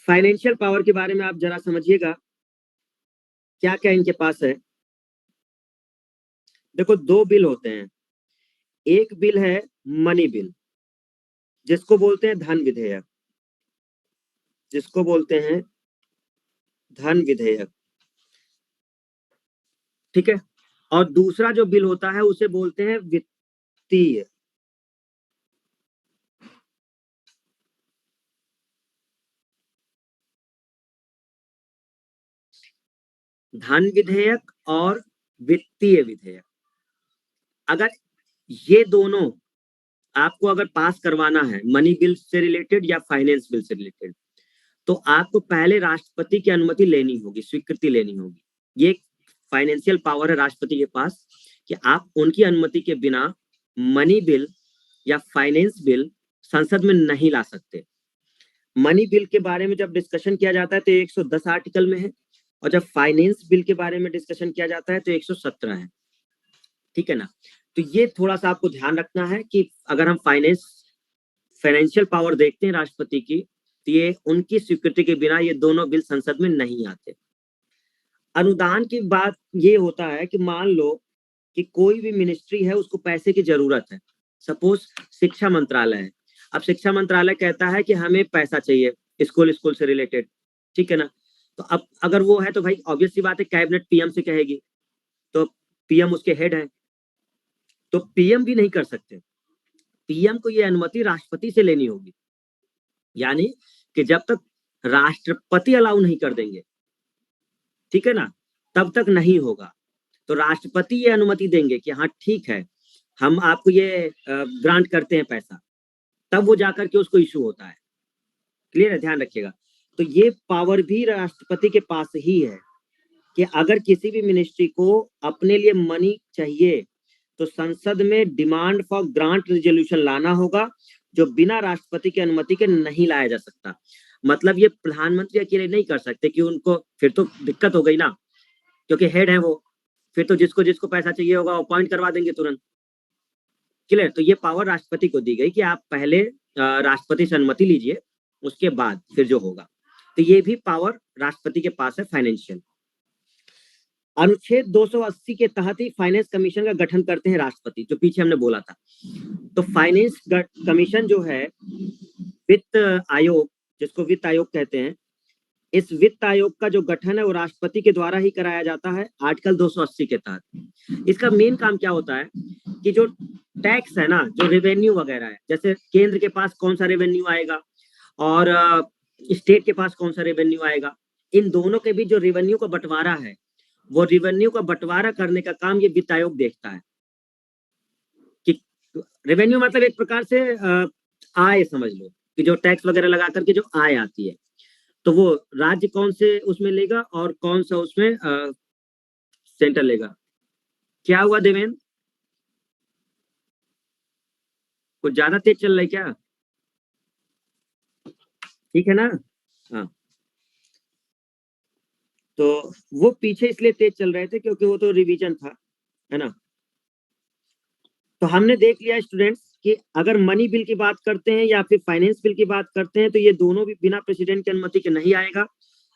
फाइनेंशियल पावर के बारे में आप जरा समझिएगा क्या क्या इनके पास है। देखो दो बिल होते हैं, एक बिल है मनी बिल जिसको बोलते हैं धन विधेयक, जिसको बोलते हैं धन विधेयक। ठीक है, और दूसरा जो बिल होता है उसे बोलते हैं वित्तीय। धन विधेयक और वित्तीय विधेयक, अगर ये दोनों आपको अगर पास करवाना है मनी बिल से रिलेटेड या फाइनेंस बिल से रिलेटेड, तो आपको पहले राष्ट्रपति की अनुमति लेनी होगी, स्वीकृति लेनी होगी। ये फाइनेंशियल पावर है राष्ट्रपति के पास कि आप उनकी अनुमति के बिना मनी बिल या फाइनेंस बिल संसद में नहीं ला सकते। मनी बिल के बारे में जब डिस्कशन किया जाता है तो 110 आर्टिकल में है, और जब फाइनेंस बिल के बारे में डिस्कशन किया जाता है तो 117 है। ठीक है ना। तो ये थोड़ा सा आपको ध्यान रखना है कि अगर हम फाइनेंशियल पावर देखते हैं राष्ट्रपति की, तो ये उनकी स्वीकृति के बिना ये दोनों बिल संसद में नहीं आते। अनुदान की बात ये होता है कि मान लो कि कोई भी मिनिस्ट्री है उसको पैसे की जरूरत है, सपोज शिक्षा मंत्रालय है। अब शिक्षा मंत्रालय कहता है कि हमें पैसा चाहिए स्कूल से रिलेटेड। ठीक है ना। तो अब अगर वो है तो भाई ऑब्वियस सी बात है कैबिनेट पीएम से कहेगी, तो पीएम उसके हेड है, तो पीएम भी नहीं कर सकते। पीएम को ये अनुमति राष्ट्रपति से लेनी होगी, यानी कि जब तक राष्ट्रपति अलाउ नहीं कर देंगे, ठीक है ना, तब तक नहीं होगा। तो राष्ट्रपति ये अनुमति देंगे कि हाँ ठीक है, हम आपको ये ग्रांट करते हैं पैसा, तब वो जाकर के उसको इशू होता है। क्लियर है, ध्यान रखिएगा। तो ये पावर भी राष्ट्रपति के पास ही है कि अगर किसी भी मिनिस्ट्री को अपने लिए मनी चाहिए तो संसद में डिमांड फॉर ग्रांट रेजोल्यूशन लाना होगा, जो बिना राष्ट्रपति की अनुमति के नहीं लाया जा सकता। मतलब ये प्रधानमंत्री अकेले नहीं कर सकते कि उनको फिर तो दिक्कत हो गई ना, क्योंकि हेड है वो, फिर तो जिसको जिसको पैसा चाहिए होगा अपॉइंट करवा देंगे तुरंत। क्लियर। तो ये पावर राष्ट्रपति को दी गई कि आप पहले राष्ट्रपति से अनुमति लीजिए, उसके बाद फिर जो होगा। तो ये भी पावर राष्ट्रपति के पास है फाइनेंशियल। अनुच्छेद 280 के तहत ही फाइनेंस कमीशन का गठन करते हैं राष्ट्रपति, जो पीछे हमने बोला था। तो फाइनेंस कमीशन जो है, वित्त आयोग, जिसको वित्त आयोग कहते हैं, इस वित्त आयोग का जो गठन है वो राष्ट्रपति के द्वारा ही कराया जाता है आर्टिकल 280 के तहत। इसका मेन काम क्या होता है कि जो टैक्स है ना, जो रेवेन्यू वगैरह है, जैसे केंद्र के पास कौन सा रेवेन्यू आएगा और स्टेट के पास कौन सा रेवेन्यू आएगा, इन दोनों के बीच जो रेवेन्यू का बंटवारा है, वो रेवेन्यू का बंटवारा करने का काम ये वित्त आयोग देखता है। कि रेवेन्यू मतलब एक प्रकार से आय समझ लो, कि जो टैक्स वगैरह लगा करके जो आय आती है, तो वो राज्य कौन से उसमें लेगा और कौन सा उसमें सेंटर लेगा। क्या हुआ देवेंद्र, कुछ ज्यादा तेज चल रहा है क्या? ठीक है ना? हाँ, तो वो पीछे इसलिए तेज चल रहे थे क्योंकि वो तो रिवीजन था, है ना। तो हमने देख लिया स्टूडेंट्स कि अगर मनी बिल की बात करते हैं या फिर फाइनेंस बिल की बात करते हैं, तो ये दोनों भी बिना प्रेसिडेंट की अनुमति के नहीं आएगा।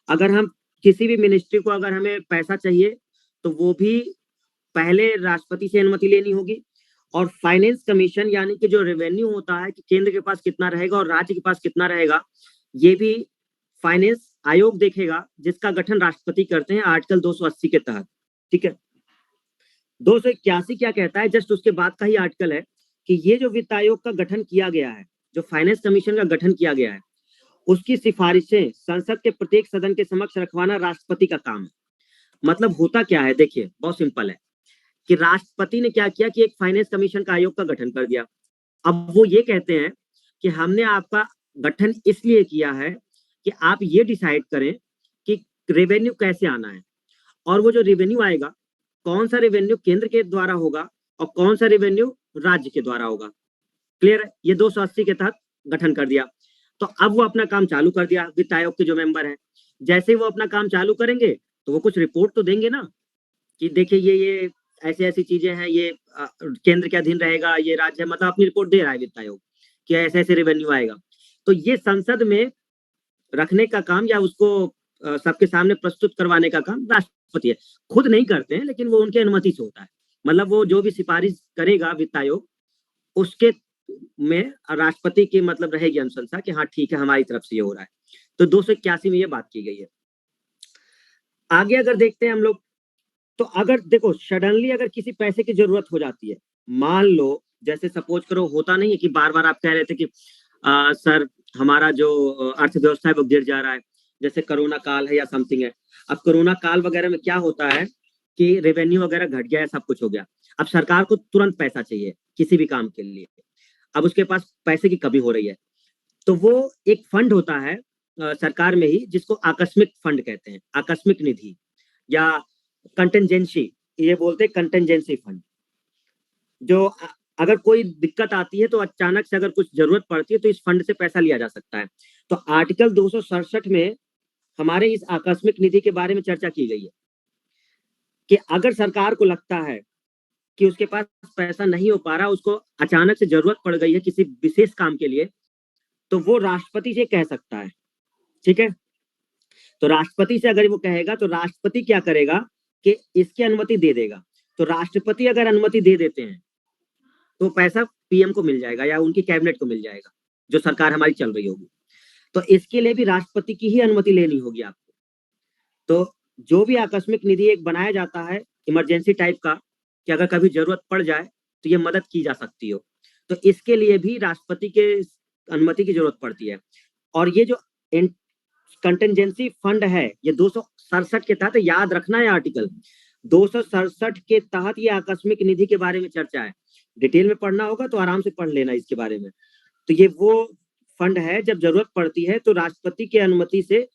अगर हम किसी भी मिनिस्ट्री को अगर हमें पैसा चाहिए तो वो भी पहले राष्ट्रपति से अनुमति लेनी होगी। और फाइनेंस कमीशन यानी कि जो रेवेन्यू होता है कि केंद्र के पास कितना रहेगा और राज्य के पास कितना रहेगा, ये भी फाइनेंस आयोग देखेगा, जिसका गठन राष्ट्रपति करते हैं आर्टिकल 280 के तहत। ठीक है। 281 क्या कहता है, जस्ट उसके बाद का ही आर्टिकल है कि ये जो वित्त आयोग का गठन किया गया है, जो फाइनेंस कमीशन का गठन किया गया है, उसकी सिफारिशें संसद के प्रत्येक सदन के समक्ष रखवाना राष्ट्रपति का काम है। मतलब होता क्या है, देखिए बहुत सिंपल है कि राष्ट्रपति ने क्या किया कि एक फाइनेंस कमीशन का आयोग का गठन कर दिया। अब वो ये कहते हैं कि हमने आपका गठन इसलिए किया है कि आप ये डिसाइड करें कि रेवेन्यू कैसे आना है, और वो जो रेवेन्यू आएगा, कौन सा रेवेन्यू केंद्र के द्वारा होगा और कौन सा रेवेन्यू राज्य के द्वारा होगा। क्लियर है? ये 280 के तहत गठन कर दिया। तो अब वो अपना काम चालू कर दिया, वित्त आयोग के जो मेंबर हैं, जैसे ही वो अपना काम चालू करेंगे तो वो कुछ रिपोर्ट तो देंगे ना, कि देखिए ये ऐसी ऐसी चीजें हैं, ये केंद्र के अधीन रहेगा, ये राज्य, मतलब अपनी रिपोर्ट दे रहा है वित्त आयोग कि ऐसे ऐसे रेवेन्यू आएगा। तो ये संसद में रखने का काम या उसको सबके सामने प्रस्तुत करवाने का काम राष्ट्रपति है। खुद नहीं करते हैं, लेकिन वो उनकी अनुमति से होता है। मतलब वो जो भी सिफारिश करेगा वित्त आयोग, उसके में राष्ट्रपति की मतलब रहेगी अनुशंसा कि हाँ ठीक है, हमारी तरफ से ये हो रहा है। तो 281 में ये बात की गई है। आगे अगर देखते हैं हम लोग, तो अगर देखो सडनली अगर किसी पैसे की जरूरत हो जाती है, मान लो जैसे सपोज करो, होता नहीं है कि बार बार आप कह रहे थे कि सर हमारा जो अर्थव्यवस्था है वो गिर जा रहा है, जैसे कोरोना काल है या समथिंग है। अब कोरोना काल वगैरह में क्या होता है कि रेवेन्यू वगैरह घट गया है, सब कुछ हो गया। अब सरकार को तुरंत पैसा चाहिए किसी भी काम के लिए, अब उसके पास पैसे की कमी हो रही है, तो वो एक फंड होता है सरकार में ही, जिसको आकस्मिक फंड कहते हैं, आकस्मिक निधि या कंटेंजेंसी, ये बोलते हैं कंटेंजेंसी फंड। जो अगर कोई दिक्कत आती है तो अचानक से अगर कुछ जरूरत पड़ती है तो इस फंड से पैसा लिया जा सकता है। तो आर्टिकल 267 में हमारे इस आकस्मिक निधि के बारे में चर्चा की गई है कि अगर सरकार को लगता है कि उसके पास पैसा नहीं हो पा रहा, उसको अचानक से जरूरत पड़ गई है किसी विशेष काम के लिए, तो वो राष्ट्रपति से कह सकता है। ठीक है। तो राष्ट्रपति से अगर वो कहेगा तो राष्ट्रपति क्या करेगा कि इसकी अनुमति दे देगा। तो राष्ट्रपति अगर अनुमति दे देते हैं तो पैसा पीएम को मिल जाएगा या उनकी कैबिनेट को मिल जाएगा, जो सरकार हमारी चल रही होगी। तो इसके लिए भी राष्ट्रपति की ही अनुमति लेनी होगी आपको। तो जो भी आकस्मिक निधि एक बनाया जाता है इमरजेंसी टाइप का, कि अगर कभी जरूरत पड़ जाए तो ये मदद की जा सकती हो, तो इसके लिए भी राष्ट्रपति के अनुमति की जरूरत पड़ती है। और ये जो कंटिजेंसी फंड है ये 267 के तहत, याद रखना है आर्टिकल 267 के तहत ये आकस्मिक निधि के बारे में चर्चा है। डिटेल में पढ़ना होगा तो आराम से पढ़ लेना इसके बारे में। तो ये वो फंड है जब जरूरत पड़ती है तो राष्ट्रपति की अनुमति से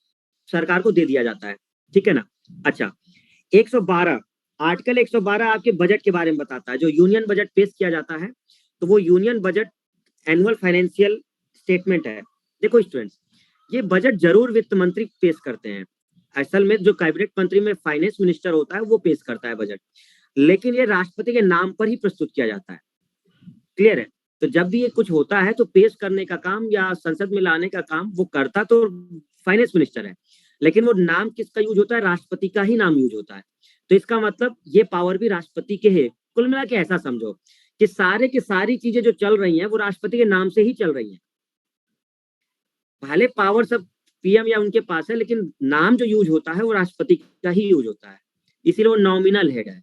सरकार को दे दिया जाता है, ठीक है ना। अच्छा, 112 आर्टिकल 112 आपके बजट के बारे में बताता है। जो यूनियन बजट पेश किया जाता है तो वो union budget annual financial statement है। देखो स्टूडेंट्स, ये बजट जरूर वित्त मंत्री पेश करते हैं। असल में जो कैबिनेट मंत्री में फाइनेंस मिनिस्टर होता है वो पेश करता है बजट, लेकिन ये राष्ट्रपति के नाम पर ही प्रस्तुत किया जाता है। क्लियर है। तो जब भी ये कुछ होता है तो पेश करने का काम या संसद में लाने का काम वो करता तो फाइनेंस मिनिस्टर है, लेकिन वो नाम किसका यूज होता है, राष्ट्रपति का ही नाम यूज होता है। तो इसका मतलब ये पावर भी राष्ट्रपति के है। कुल मिला के ऐसा समझो कि सारे की सारी चीजें जो चल रही हैं वो राष्ट्रपति के नाम से ही चल रही हैं। भले पावर सब पीएम या उनके पास है, लेकिन नाम जो यूज होता है वो राष्ट्रपति का ही यूज होता है, इसीलिए वो नॉमिनल हेड है।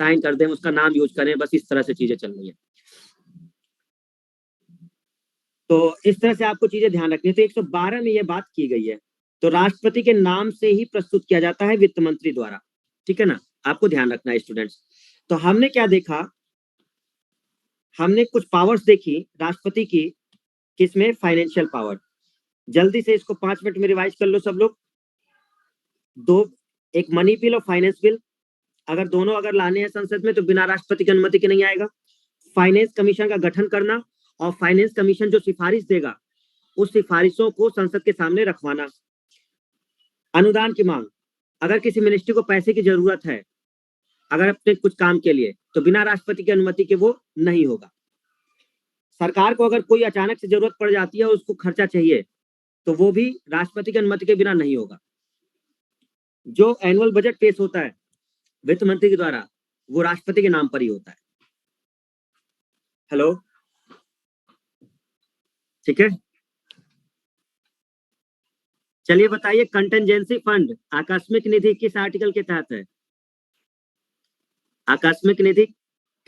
साइन कर दें, उसका नाम यूज करें, बस इस तरह से चीजें चल रही है। तो इस तरह से आपको चीजें ध्यान रखनी है। तो 112 में ये बात की गई है, तो राष्ट्रपति के नाम से ही प्रस्तुत किया जाता है वित्त मंत्री द्वारा, ठीक है ना। आपको ध्यान रखना है स्टूडेंट्स। तो हमने क्या देखा, हमने कुछ पावर्स देखी राष्ट्रपति की, किसमें, फाइनेंशियल पावर। जल्दी से इसको 5 मिनट में रिवाइज कर लो सब लोग। एक मनी बिल और फाइनेंस बिल, अगर दोनों अगर लाने हैं संसद में तो बिना राष्ट्रपति की अनुमति के नहीं आएगा। फाइनेंस कमीशन का गठन करना और फाइनेंस कमीशन जो सिफारिश देगा उस सिफारिशों को संसद के सामने रखवाना। अनुदान की मांग, अगर किसी मिनिस्ट्री को पैसे की जरूरत है अगर अपने कुछ काम के लिए, तो बिना राष्ट्रपति की अनुमति के वो नहीं होगा। सरकार को अगर कोई अचानक से जरूरत पड़ जाती है, उसको खर्चा चाहिए, तो वो भी राष्ट्रपति की अनुमति के बिना नहीं होगा। जो एनुअल बजट पेश होता है वित्त मंत्री के द्वारा वो राष्ट्रपति के नाम पर ही होता है। हेलो, ठीक है। चलिए बताइए, कंटिजेंसी फंड आकस्मिक निधि किस आर्टिकल के तहत है? आकस्मिक निधि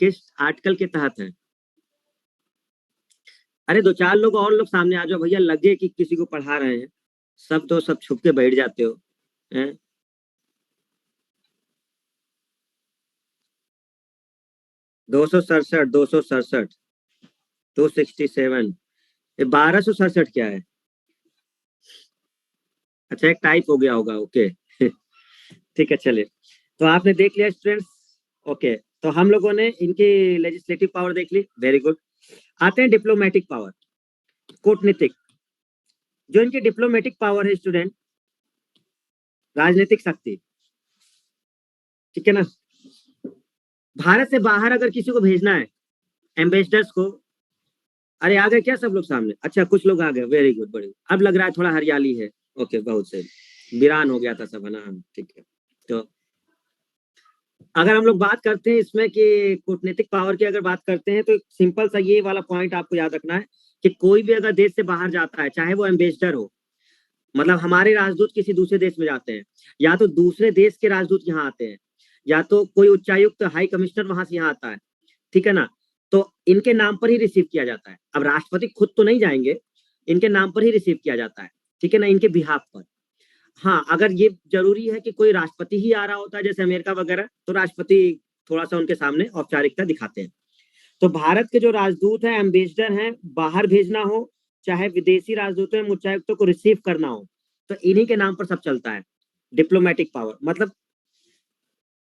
किस आर्टिकल के तहत है? अरे 2-4 लोग और लोग सामने आ जाओ भैया, लगे कि किसी को पढ़ा रहे हैं। सब तो सब छुप के बैठ जाते हो हैं? 267, 267, 267, 1267 क्या है? अच्छा, एक टाइप हो गया होगा, ओके। ठीक है, चलिए। तो आपने देख लिया स्टूडेंट्स, ओके। तो हम लोगों ने इनकी लेजिस्लेटिव पावर देख ली, वेरी गुड। आते हैं डिप्लोमेटिक पावर, कूटनीतिक। जो इनकी डिप्लोमेटिक पावर है स्टूडेंट, राजनीतिक शक्ति, ठीक है ना। भारत से बाहर अगर किसी को भेजना है, एम्बेसडर्स को, अरे आ गए क्या सब लोग सामने? अच्छा, कुछ लोग आ गए, वेरी गुड, बड़ी अब लग रहा है थोड़ा हरियाली है, ओके, बहुत सही। वीरान हो गया था सब, है ना, ठीक है। तो अगर हम लोग बात करते हैं इसमें कि कूटनीतिक पावर की अगर बात करते हैं, तो सिंपल सा ये वाला पॉइंट आपको याद रखना है कि कोई भी अगर देश से बाहर जाता है, चाहे वो एम्बेसडर हो, मतलब हमारे राजदूत किसी दूसरे देश में जाते हैं, या तो दूसरे देश के राजदूत यहाँ आते हैं, या तो कोई उच्चायुक्त हाई कमिश्नर वहां से यहाँ आता है, ठीक है ना। तो इनके नाम पर ही रिसीव किया जाता है। अब राष्ट्रपति खुद तो नहीं जाएंगे, इनके नाम पर ही रिसीव किया जाता है, ठीक है ना, इनके बिहाफ पर। हाँ, अगर ये जरूरी है कि कोई राष्ट्रपति ही आ रहा होता है जैसे अमेरिका वगैरह, तो राष्ट्रपति थोड़ा सा उनके सामने औपचारिकता दिखाते हैं। तो भारत के जो राजदूत हैं, एम्बेसडर हैं, बाहर भेजना हो, चाहे विदेशी राजदूतों या उच्चायुक्तों को रिसीव करना हो, तो इन्हीं के नाम पर सब चलता है। डिप्लोमेटिक पावर मतलब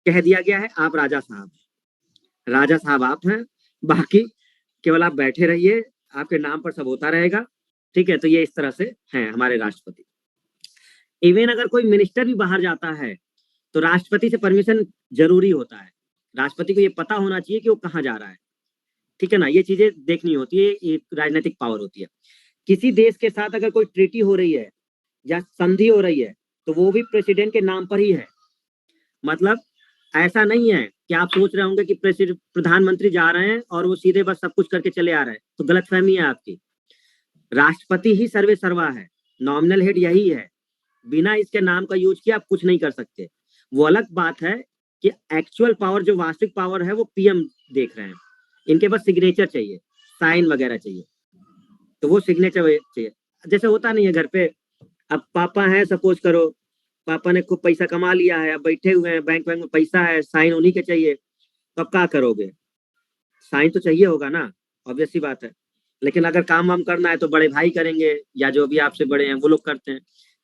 कह दिया गया है, आप राजा साहब, राजा साहब आप हैं, बाकी केवल आप बैठे रहिए, आपके नाम पर सब होता रहेगा, ठीक है। तो ये इस तरह से हैं हमारे राष्ट्रपति। इवन अगर कोई मिनिस्टर भी बाहर जाता है तो राष्ट्रपति से परमिशन जरूरी होता है। राष्ट्रपति को ये पता होना चाहिए कि वो कहाँ जा रहा है, ठीक है ना। ये चीजें देखनी होती है, ये राजनीतिक पावर होती है। किसी देश के साथ अगर कोई ट्रीटी हो रही है या संधि हो रही है तो वो भी प्रेसिडेंट के नाम पर ही है। मतलब ऐसा नहीं है कि आप सोच रहे होंगे कि प्रधानमंत्री जा रहे हैं और वो सीधे बस सब कुछ करके चले आ रहे हैं, तो गलतफहमी है आपकी। राष्ट्रपति ही सर्वे सर्वा है, नॉमिनल हेड यही है। बिना इसके नाम का यूज किया आप कुछ नहीं कर सकते। वो अलग बात है कि एक्चुअल पावर, जो वास्तविक पावर है, वो पीएम देख रहे हैं, इनके बस सिग्नेचर चाहिए, साइन वगैरह चाहिए, तो वो सिग्नेचर चाहिए। जैसे होता नहीं है घर पे, अब पापा है, सपोज करो पापा ने खूब पैसा कमा लिया है, अब बैठे हुए हैं बैंक में पैसा है, साइन उन्हीं के चाहिए, तो अब क्या करोगे? साइन तो चाहिए होगा ना, ऑब्वियस सी बात है। लेकिन अगर काम वाम करना है तो बड़े भाई करेंगे, या जो भी आपसे बड़े हैं वो लोग करते हैं।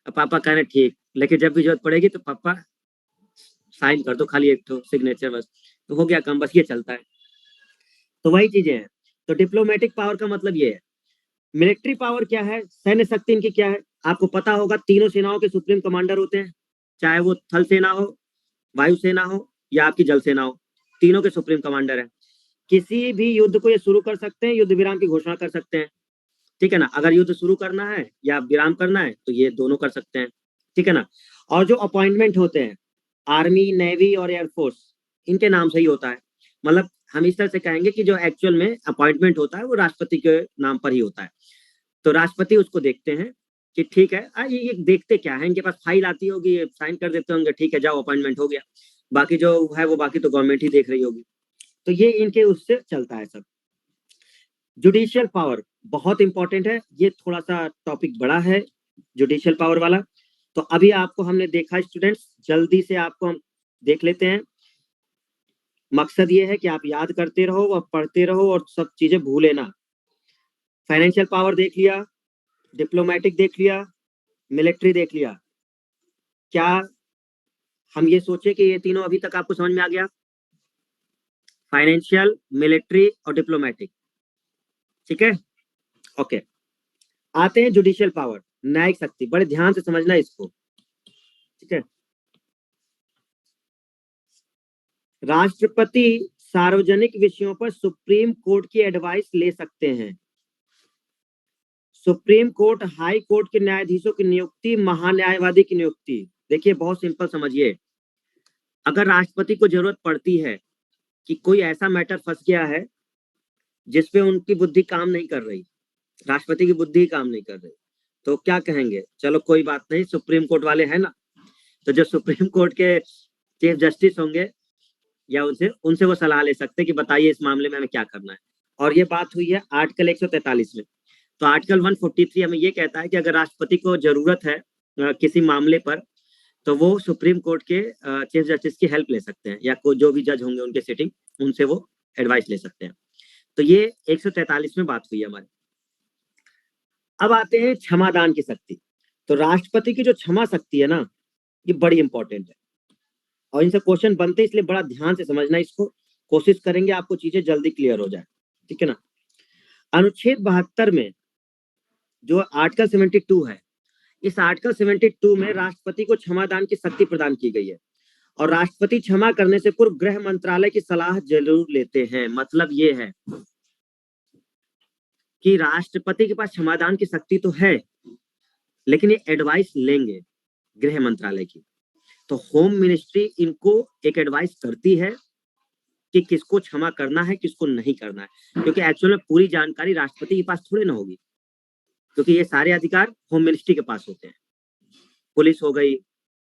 अब पापा कह रहे हैं ठीक, लेकिन जब भी जरूरत पड़ेगी तो पापा साइन कर दो, खाली एक तो सिग्नेचर बस, तो हो गया काम, बस ये चलता है। तो वही चीजें हैं। तो डिप्लोमेटिक पावर का मतलब ये है। मिलिट्री पावर क्या है, सैन्य शक्ति इनकी क्या है, आपको पता होगा, तीनों सेनाओं के सुप्रीम कमांडर होते हैं, चाहे वो थल सेना हो, वायुसेना हो, या आपकी जल सेना हो, तीनों के सुप्रीम कमांडर है। किसी भी युद्ध को ये शुरू कर सकते हैं, युद्ध विराम की घोषणा कर सकते हैं, ठीक है ना। अगर युद्ध शुरू करना है या विराम करना है तो ये दोनों कर सकते हैं, ठीक है ना। और जो अपॉइंटमेंट होते हैं, आर्मी, नेवी और एयरफोर्स, इनके नाम से ही होता है। मतलब हम इस तरह से कहेंगे कि जो एक्चुअल में अपॉइंटमेंट होता है वो राष्ट्रपति के नाम पर ही होता है। तो राष्ट्रपति उसको देखते हैं कि ठीक है, ये देखते क्या है, इनके पास फाइल आती होगी, साइन कर देते होंगे, ठीक है जाओ अपॉइंटमेंट हो गया। बाकी जो है वो बाकी तो गवर्नमेंट ही देख रही होगी। तो ये इनके उससे चलता है सब। जुडिशियल पावर बहुत इंपॉर्टेंट है, ये थोड़ा सा टॉपिक बड़ा है जुडिशियल पावर वाला। तो अभी आपको हमने देखा स्टूडेंट्स, जल्दी से आपको हम देख लेते हैं। मकसद ये है कि आप याद करते रहो और पढ़ते रहो और सब चीजें भूले ना। फाइनेंशियल पावर देख लिया, डिप्लोमेटिक देख लिया, मिलिट्री देख लिया। क्या हम ये सोचे कि ये तीनों अभी तक आपको समझ में आ गया? फाइनेंशियल, मिलिट्री और डिप्लोमेटिक, ठीक है, ओके। आते हैं जुडिशियल पावर, न्यायिक शक्ति, बड़े ध्यान से समझना इसको, ठीक है। राष्ट्रपति सार्वजनिक विषयों पर सुप्रीम कोर्ट की एडवाइस ले सकते हैं। सुप्रीम कोर्ट, हाई कोर्ट के न्यायाधीशों की नियुक्ति, महान्यायवादी की नियुक्ति। देखिए बहुत सिंपल समझिए, अगर राष्ट्रपति को जरूरत पड़ती है कि कोई ऐसा मैटर फंस गया है जिसपे उनकी बुद्धि काम नहीं कर रही, राष्ट्रपति की बुद्धि काम नहीं कर रही, तो क्या कहेंगे, चलो कोई बात नहीं, सुप्रीम कोर्ट वाले हैं ना, तो जो सुप्रीम कोर्ट के चीफ जस्टिस होंगे या उनसे उनसे वो सलाह ले सकते हैं कि बताइए इस मामले में हमें क्या करना है। और ये बात हुई है आर्टिकल 143 में। तो आर्टिकल 143 हमें ये कहता है कि अगर राष्ट्रपति को जरूरत है किसी मामले पर, तो वो सुप्रीम कोर्ट के चीफ जस्टिस की हेल्प ले सकते हैं, या जो भी जज होंगे उनके सिटिंग, उनसे वो एडवाइस ले सकते हैं। तो ये 143 में बात हुई है हमारी। अब आते हैं क्षमादान की शक्ति। तो राष्ट्रपति की जो क्षमा शक्ति है ना, ये बड़ी इंपॉर्टेंट है और इनसे क्वेश्चन बनते हैं, इसलिए बड़ा ध्यान से समझना इसको, कोशिश करेंगे आपको चीजें जल्दी क्लियर हो जाए, ठीक है ना। अनुच्छेद 72 में जो आर्टिकल 72 है, इस आर्टिकल 72 में राष्ट्रपति को क्षमादान की शक्ति प्रदान की गई है। और राष्ट्रपति क्षमा करने से पूर्व गृह मंत्रालय की सलाह जरूर लेते हैं। मतलब ये है कि राष्ट्रपति के पास क्षमादान की शक्ति तो है, लेकिन ये एडवाइस लेंगे गृह मंत्रालय की। तो होम मिनिस्ट्री इनको एक एडवाइस करती है कि किसको क्षमा करना है, किसको नहीं करना है, क्योंकि एक्चुअल में पूरी जानकारी राष्ट्रपति के पास थोड़ी ना होगी, क्योंकि ये सारे अधिकार होम मिनिस्ट्री के पास होते हैं। पुलिस हो गई,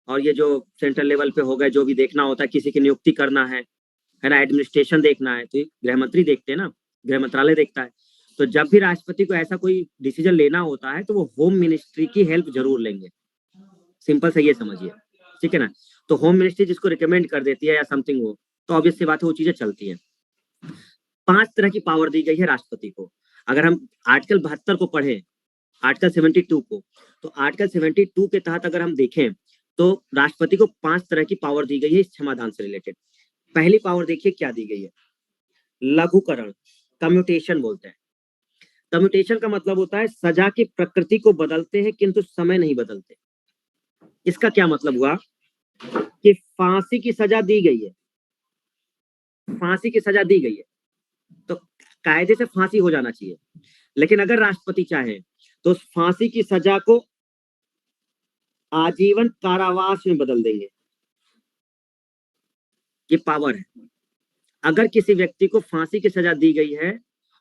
और ये जो सेंट्रल लेवल पे हो गए, जो भी देखना होता है, किसी की नियुक्ति करना है ना, एडमिनिस्ट्रेशन देखना है, तो गृह मंत्री देखते हैं ना, गृह मंत्रालय देखता है। तो जब भी राष्ट्रपति को ऐसा कोई डिसीजन लेना होता है तो वो होम मिनिस्ट्री की हेल्प जरूर लेंगे। सिंपल से ये समझिए, ठीक है ना। तो होम मिनिस्ट्री जिसको रिकमेंड कर देती है या समथिंग हो, तो ऑब्वियस सी बात है वो चीजें चलती हैं। 5 तरह की पावर दी गई है राष्ट्रपति को। अगर हम आर्टिकल 72 को पढ़ें, आर्टिकल 72 को, तो आर्टिकल 72 के तहत अगर हम देखें तो राष्ट्रपति को 5 तरह की पावर दी गई है इस क्षमादान से रिलेटेड। पहली पावर देखिए क्या दी गई है, लघुकरण, कम्यूटेशन बोलते हैं। कम्यूटेशन का मतलब होता है सजा की प्रकृति को बदलते हैं किंतु समय नहीं बदलते। इसका क्या मतलब हुआ कि फांसी की सजा दी गई है, फांसी की सजा दी गई है तो कायदे से फांसी हो जाना चाहिए, लेकिन अगर राष्ट्रपति चाहे तो उस फांसी की सजा को आजीवन कारावास में बदल देंगे। ये पावर है। अगर किसी व्यक्ति को फांसी की सजा दी गई है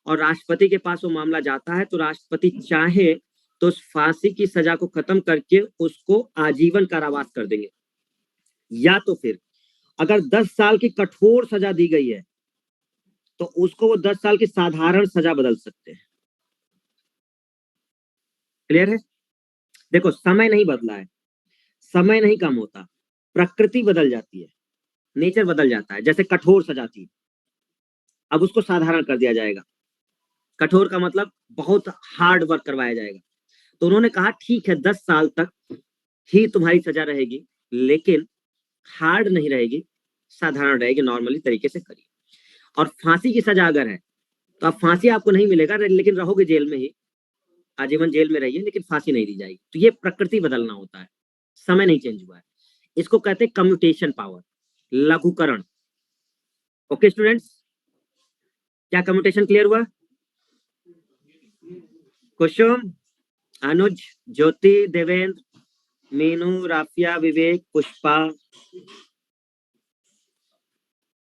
और राष्ट्रपति के पास वो मामला जाता है, तो राष्ट्रपति चाहे तो उस फांसी की सजा को खत्म करके उसको आजीवन कारावास कर देंगे। या तो फिर अगर 10 साल की कठोर सजा दी गई है तो उसको वो 10 साल की साधारण सजा बदल सकते हैं। क्लियर है? देखो, समय नहीं बदला है, समय नहीं कम होता, प्रकृति बदल जाती है, नेचर बदल जाता है। जैसे कठोर सजा थी, अब उसको साधारण कर दिया जाएगा। कठोर का मतलब बहुत हार्ड वर्क करवाया जाएगा। तो उन्होंने कहा ठीक है 10 साल तक ही तुम्हारी सजा रहेगी, लेकिन हार्ड नहीं रहेगी, साधारण रहेगी, नॉर्मली तरीके से करिए। और फांसी की सजा अगर है तो अब फांसी आपको नहीं मिलेगा, लेकिन रहोगे जेल में ही, आजीवन जेल में रहिए, लेकिन फांसी नहीं दी जाएगी। तो ये प्रकृति बदलना होता है, समय नहीं चेंज हुआ है। इसको कहते हैं कम्यूटेशन पावर, लघुकरण। ओके स्टूडेंट्स, क्या कम्यूटेशन क्लियर हुआ? कुसुम, अनुज, ज्योति, देवेंद्र, मीनू, राफिया, विवेक, पुष्पा,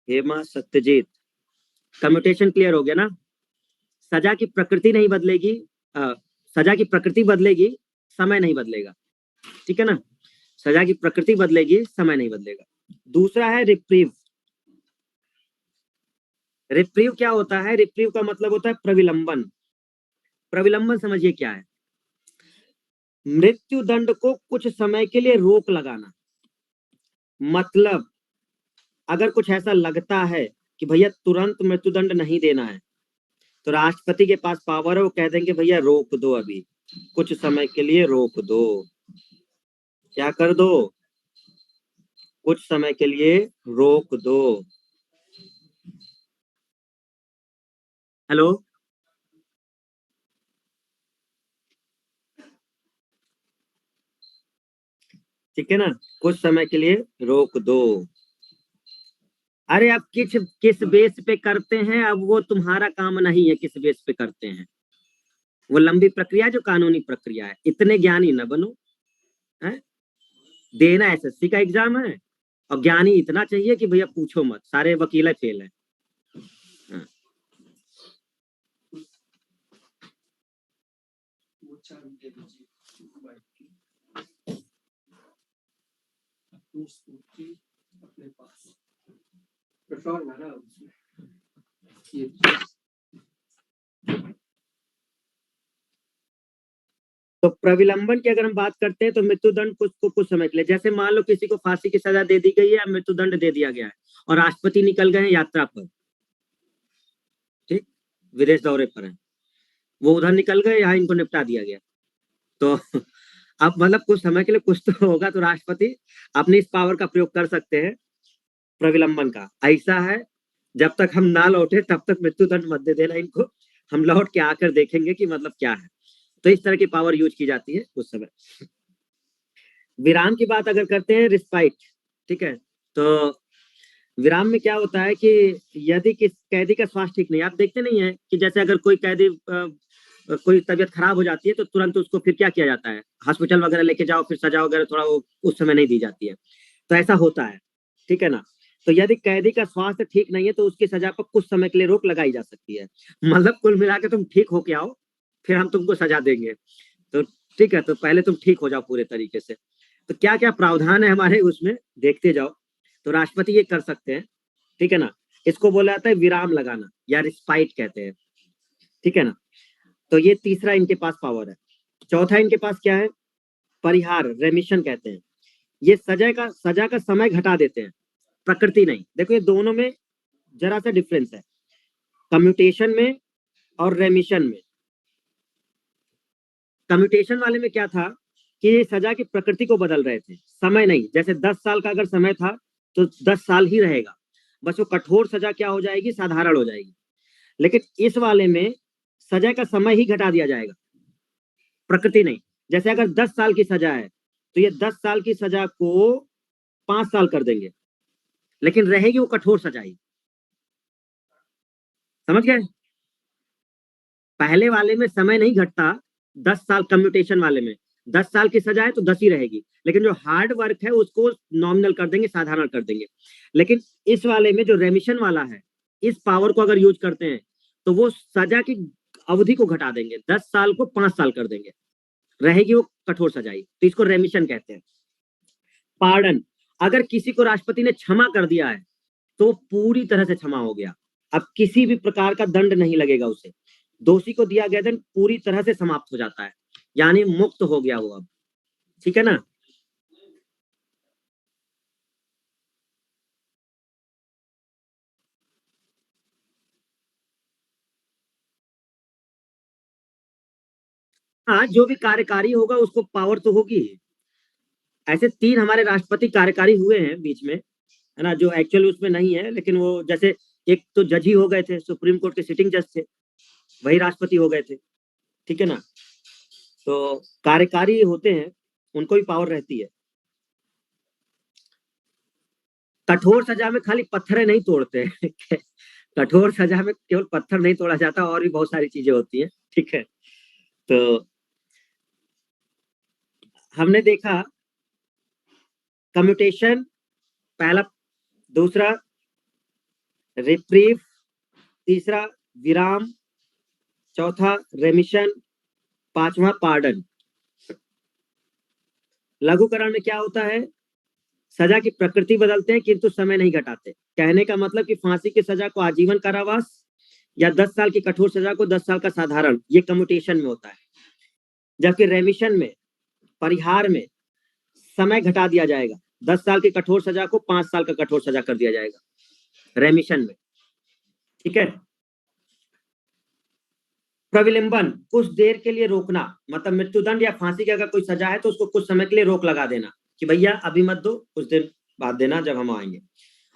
हेमा, सत्यजीत, कम्यूटेशन क्लियर हो गया ना? सजा की प्रकृति नहीं बदलेगी, सजा की प्रकृति बदलेगी, समय नहीं बदलेगा। ठीक है ना? सजा की प्रकृति बदलेगी, समय नहीं बदलेगा। दूसरा है रिप्रीव। रिप्रीव क्या होता है? रिप्रीव का मतलब होता है प्रविलंबन। प्रविलंबन समझिए क्या है? मृत्यु दंड को कुछ समय के लिए रोक लगाना। मतलब अगर कुछ ऐसा लगता है कि भैया तुरंत मृत्युदंड नहीं देना है, तो राष्ट्रपति के पास पावर है, वो कह देंगे भैया रोक दो, अभी कुछ समय के लिए रोक दो। क्या कर दो? कुछ समय के लिए रोक दो। हेलो, ठीक है ना? कुछ समय के लिए रोक दो। अरे अब किस बेस पे करते हैं, अब वो तुम्हारा काम नहीं है किस बेस पे करते हैं। वो लंबी प्रक्रिया, जो कानूनी प्रक्रिया है। इतने ज्ञानी न बनो, है? देना एसएससी का एग्जाम है, और ज्ञानी इतना चाहिए कि भैया पूछो मत, सारे वकील फेल है। हाँ। अपने पास तो प्रविलंबन की अगर हम बात करते हैं, तो मृत्युदंड कुछ समय के लिए, जैसे मान लो किसी को फांसी की सजा दे दी गई है, मृत्युदंड दे दिया गया है, और राष्ट्रपति निकल गए हैं यात्रा पर, ठीक, विदेश दौरे पर है, वो उधर निकल गए, यहाँ इनको निपटा दिया गया। तो अब मतलब कुछ समय के लिए कुछ तो होगा, तो राष्ट्रपति अपनी इस पावर का प्रयोग कर सकते हैं, प्रविलंबन का। ऐसा है, जब तक हम ना लौटे तब तक मृत्युदंड मत दे देना इनको, हम लौट के आकर देखेंगे कि मतलब क्या है। तो इस तरह की पावर यूज की जाती है उस समय। विराम की बात अगर करते हैं, रिस्पाइट, ठीक है, तो विराम में क्या होता है कि यदि किस कैदी का स्वास्थ्य ठीक नहीं, आप देखते नहीं है कि जैसे अगर कोई कैदी कोई तबीयत खराब हो जाती है, तो तुरंत उसको फिर क्या किया जाता है, हॉस्पिटल वगैरह लेके जाओ, फिर सजा वगैरह थोड़ा वो उस समय नहीं दी जाती है। तो ऐसा होता है, ठीक है ना? तो यदि कैदी का स्वास्थ्य ठीक नहीं है, तो उसकी सजा पर कुछ समय के लिए रोक लगाई जा सकती है। मतलब कुल मिला के तुम ठीक होके आओ, फिर हम तुमको सजा देंगे। तो ठीक है, तो पहले तुम ठीक हो जाओ पूरे तरीके से। तो क्या क्या प्रावधान है हमारे उसमें, देखते जाओ। तो राष्ट्रपति ये कर सकते हैं, ठीक है ना? इसको बोला जाता है विराम लगाना, या रिस्पाइट कहते हैं, ठीक है ना? तो ये तीसरा इनके पास पावर है। चौथा इनके पास क्या है? परिहार, रेमिशन कहते हैं। ये सजा का समय घटा देते हैं, प्रकृति नहीं। देखो ये दोनों में जरा सा डिफरेंस है, कम्यूटेशन में और रेमिशन में। कम्यूटेशन वाले में क्या था कि सजा की प्रकृति को बदल रहे थे, समय नहीं। जैसे 10 साल का अगर समय था, तो 10 साल ही रहेगा, बस वो कठोर सजा क्या हो जाएगी, साधारण हो जाएगी। लेकिन इस वाले में सजा का समय ही घटा दिया जाएगा, प्रकृति नहीं। जैसे अगर 10 साल की सजा है, तो ये 10 साल की सजा को 5 साल कर देंगे, लेकिन रहेगी वो कठोर सजा ही। समझ गए? पहले वाले में समय नहीं घटता, 10 साल कम्यूटेशन वाले में 10 साल की सजा है तो 10 ही रहेगी, लेकिन जो हार्ड वर्क है उसको नॉमिनल कर देंगे, साधारण कर देंगे। लेकिन इस वाले में जो रेमिशन वाला है, इस पावर को अगर यूज करते हैं, तो वो सजा की अवधि को घटा देंगे, 10 साल को 5 साल कर देंगे, रहेगी वो कठोर सजाई। तो इसको रेमिशन कहते हैं। पार्डन, अगर किसी को राष्ट्रपति ने क्षमा कर दिया है, तो पूरी तरह से क्षमा हो गया, अब किसी भी प्रकार का दंड नहीं लगेगा उसे। दोषी को दिया गया दंड पूरी तरह से समाप्त हो जाता है, यानी मुक्त हो गया वो अब। ठीक है ना। हाँ, जो भी कार्यकारी होगा उसको पावर तो होगी। ऐसे 3 हमारे राष्ट्रपति कार्यकारी हुए हैं बीच में, है ना, जो एक्चुअल उसमें नहीं है, लेकिन वो जैसे एक तो जज ही हो गए थे, सुप्रीम कोर्ट के सिटिंग जज थे, वही राष्ट्रपति हो गए थे। ठीक है ना। तो कार्यकारी होते हैं, उनको भी पावर रहती है। कठोर सजा में खाली पत्थर नहीं तोड़ते हैं। कठोर सजा में केवल पत्थर नहीं तोड़ा जाता, और भी बहुत सारी चीजें होती हैं। ठीक है। तो हमने देखा कम्यूटेशन पहला, दूसरा रिप्रीव, तीसरा विराम, चौथा रेमिशन, पांचवा पार्डन। लघुकरण में क्या होता है, सजा की प्रकृति बदलते हैं किंतु समय नहीं घटाते। कहने का मतलब कि फांसी की सजा को आजीवन कारावास या 10 साल की कठोर सजा को 10 साल का साधारण, ये कम्यूटेशन में होता है। जबकि रेमिशन में, परिहार में समय घटा दिया जाएगा, 10 साल की कठोर सजा को 5 साल का कठोर सजा कर दिया जाएगा रेमिशन में। ठीक है। प्रविलंबन, कुछ देर के लिए रोकना, मतलब मृत्युदंड या फांसी की अगर कोई सजा है तो उसको कुछ समय के लिए रोक लगा देना कि भैया अभी मत दो, कुछ देर बाद देना जब हम आएंगे।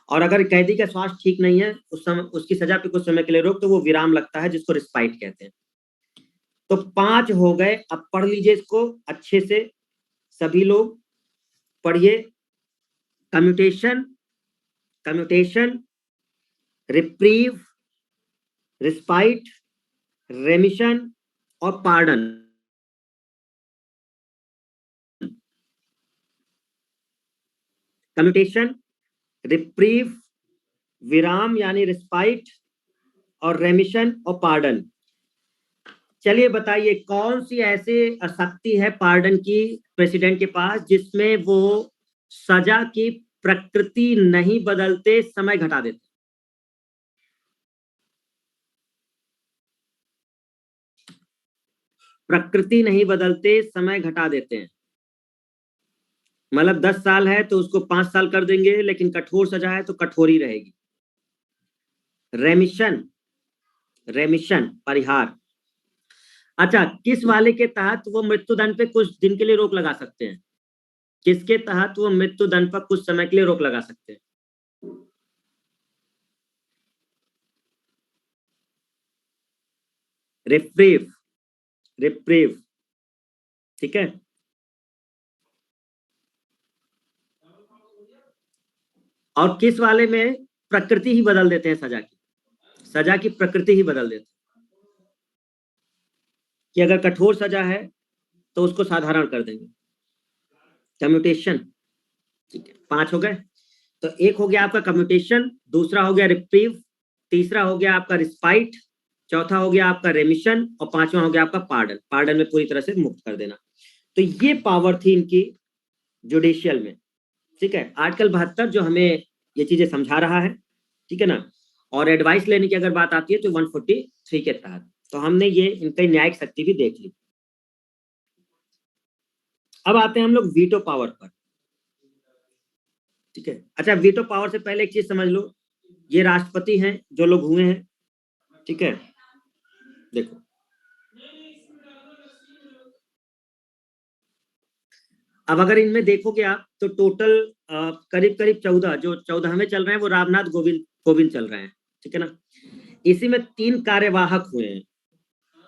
और अगर कैदी का स्वास्थ्य ठीक नहीं है उस समय, उसकी सजा पे कुछ समय के लिए रोक, तो वो विराम लगता है, जिसको रिस्पाइट कहते हैं। तो 5 हो गए। अब पढ़ लीजिए इसको अच्छे से सभी लोग, पढ़िए। कम्यूटेशन, कम्यूटेशन, रिप्रीव, रिस्पाइट, रेमिशन और पार्डन। कम्यूटेशन, रिप्रीव, विराम यानी रिस्पाइट, और रेमिशन और पार्डन। चलिए बताइए कौन सी ऐसे शक्ति है पार्डन की प्रेसिडेंट के पास, जिसमें वो सजा की प्रकृति नहीं बदलते समय घटा देते। प्रकृति नहीं बदलते समय घटा देते हैं। मतलब 10 साल है तो उसको 5 साल कर देंगे, लेकिन कठोर सजा है तो कठोर ही रहेगी। रेमिशन, रेमिशन परिहार। अच्छा, किस वाले के तहत वो मृत्युदंड पे कुछ दिन के लिए रोक लगा सकते हैं? किसके तहत वो मृत्युदंड पर कुछ समय के लिए रोक लगा सकते हैं? Reprieve, reprieve. ठीक है। और किस वाले में प्रकृति ही बदल देते हैं सजा की, सजा की प्रकृति ही बदल देते हैं। कि अगर कठोर सजा है तो उसको साधारण कर देंगे, कम्यूटेशन। ठीक है, 5 हो गए। तो एक हो गया आपका कम्यूटेशन, दूसरा हो गया रिप्रीव, तीसरा हो गया आपका रिस्पाइट, चौथा हो गया आपका रेमिशन, और पांचवा हो गया आपका पार्डन। पार्डन में पूरी तरह से मुक्त कर देना। तो ये पावर थी इनकी जुडिशियल में। ठीक है। आर्टिकल 72 जो हमें ये चीजें समझा रहा है। ठीक है ना। और एडवाइस लेने की अगर बात आती है तो 143 के तहत। तो हमने ये इनकी न्यायिक शक्ति भी देख ली। अब आते हैं हम लोग वीटो पावर पर। ठीक है। अच्छा, वीटो पावर से पहले एक चीज समझ लो, ये राष्ट्रपति हैं जो लोग हुए हैं। ठीक है। देखो, अब अगर इनमें देखोगे आप तो टोटल करीब करीब 14, जो 14वें चल रहे हैं वो रामनाथ कोविंद कोविंद चल रहे हैं। ठीक है ना। इसी में 3 कार्यवाहक हुए हैं।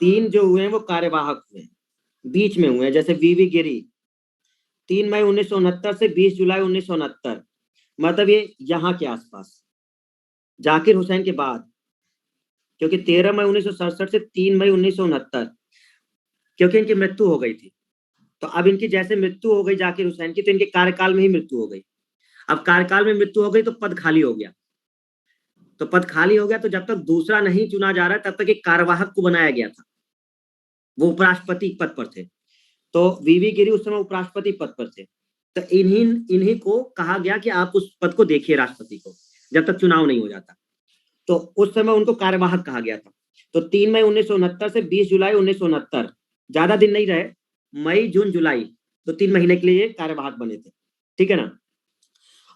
3 जो हुए हैं वो कार्यवाहक हुए हैं, बीच में हुए हैं। जैसे वीवी गिरी 3 मई 1969 से 20 जुलाई 1969, मतलब ये यहाँ के आसपास। जाकिर हुसैन के बाद, क्योंकि 13 मई 1967 से 3 मई 1969, क्योंकि इनकी मृत्यु हो गई थी। तो अब इनकी जैसे मृत्यु हो गई जाकिर हुसैन की, तो इनके कार्यकाल में ही मृत्यु हो गई। अब कार्यकाल में मृत्यु हो गई तो पद खाली हो गया। तो पद खाली हो गया तो जब तक दूसरा नहीं चुना जा रहा तब तक एक कार्यवाहक को बनाया गया था। वो उपराष्ट्रपति पद पर थे। तो वीवी गिरी उस समय उपराष्ट्रपति पद पर थे। तो इन्हीं इन्हीं को कहा गया कि आप उस पद को देखिए, राष्ट्रपति को, जब तक चुनाव नहीं हो जाता। तो उस समय उनको कार्यवाहक कहा गया था। तो 3 मई 1969 से 20 जुलाई 1969, ज्यादा दिन नहीं रहे, मई जून जुलाई, तो 3 महीने के लिए ये कार्यवाहक बने थे, ठीक है ना।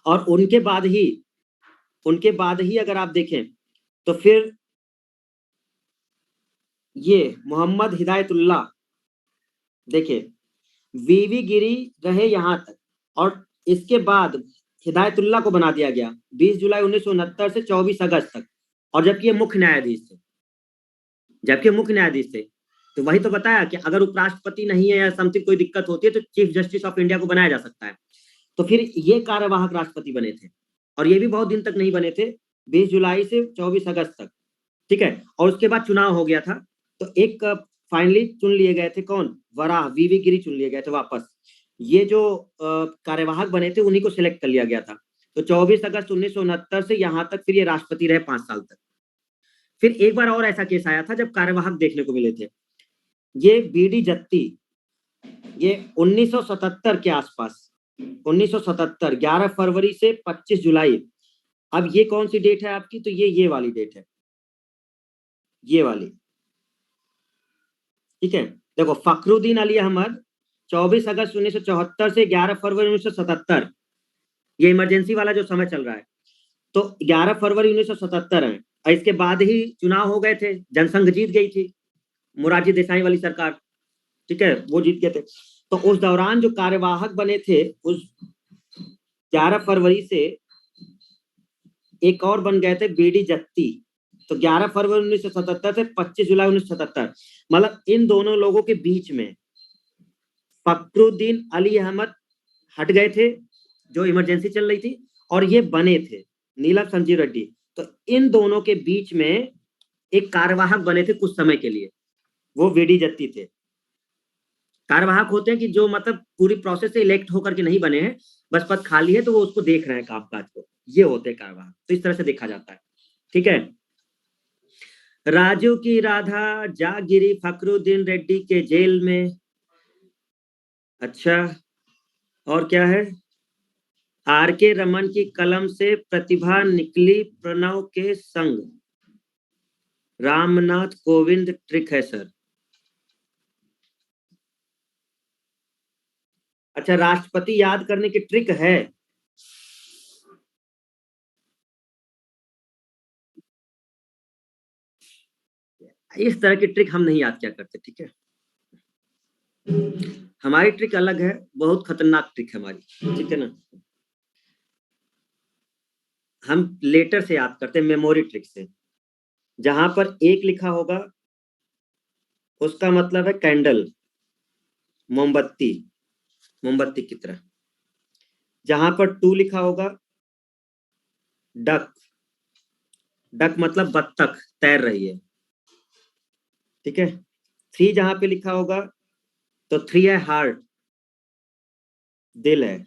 और उनके बाद ही अगर आप देखें तो फिर ये मोहम्मद हिदायतुल्लाह, देखिए वीवी गिरी रहे यहां तक, और इसके बाद हिदायतुल्लाह को बना दिया गया 20 जुलाई 1969 से 24 अगस्त तक, और जबकि ये मुख्य न्यायाधीश थे, तो वही तो बताया कि अगर उपराष्ट्रपति नहीं है या समथिंग कोई दिक्कत होती है तो चीफ जस्टिस ऑफ इंडिया को बनाया जा सकता है। तो फिर ये कार्यवाहक राष्ट्रपति बने थे, और ये भी बहुत दिन तक नहीं बने थे, 20 जुलाई से 24 अगस्त तक, ठीक है। और उसके बाद चुनाव हो गया था, तो एक फाइनली चुन लिए गए थे, कौन, वराह वीवी गिरी चुन लिए गए थे वापस। ये जो कार्यवाहक बने थे उन्हीं को सिलेक्ट कर लिया गया था। तो 24 अगस्त 1969 से यहां तक फिर ये राष्ट्रपति रहे 5 साल तक। फिर एक बार और ऐसा केस आया था जब कार्यवाहक देखने को मिले थे, ये बीडी जत्ती, ये 1977 के आसपास, 1977 11 फरवरी से 25 जुलाई। अब ये कौन सी डेट है आपकी, तो ये वाली डेट है, ये वाली, ठीक है। देखो फखरुद्दीन अली अहमद 24 अगस्त 1974 से 11 फरवरी 1977, ये इमरजेंसी वाला जो समय चल रहा है, तो 11 फरवरी 1977 है, और इसके बाद ही चुनाव हो गए थे, जनसंघ जीत गई थी, मोरारजी देसाई वाली सरकार, ठीक है, वो जीत गए थे। तो उस दौरान जो कार्यवाहक बने थे उस 11 फरवरी से एक और बन गए थे बीडी जत्ती, तो 11 फरवरी 1977 से 25 जुलाई 1977, मतलब इन दोनों लोगों के बीच में फखरुद्दीन अली अहमद हट गए थे, जो इमरजेंसी चल रही थी, और ये बने थे नीलम संजीव रेड्डी। तो इन दोनों के बीच में एक कार्यवाहक बने थे कुछ समय के लिए, वो वीडी जत्ती थे। कार्यवाहक होते हैं कि जो मतलब पूरी प्रोसेस से इलेक्ट होकर के नहीं बने हैं, बस पद खाली है तो वो उसको देख रहे हैं कामकाज को, ये होते हैं कार्यवाहक। तो इस तरह से देखा जाता है, ठीक है। राजू की राधा जा गिरी फखरुद्दीन रेड्डी के जेल में, अच्छा, और क्या है, आर के रमन की कलम से प्रतिभा निकली प्रणव के संग, रामनाथ कोविंद ट्रिक है सर। अच्छा, राष्ट्रपति याद करने की ट्रिक है, इस तरह की ट्रिक हम नहीं याद किया करते, ठीक है। हमारी ट्रिक अलग है, बहुत खतरनाक ट्रिक है हमारी, ठीक है ना। हम लेटर से याद करते हैं, मेमोरी ट्रिक से। जहां पर एक लिखा होगा उसका मतलब है कैंडल, मोमबत्ती, मोमबत्ती की तरह। जहां पर 2 लिखा होगा डक, डक मतलब बत्तख, तैर रही है, ठीक है। 3 जहां पे लिखा होगा तो 3 है हार्ट, दिल है।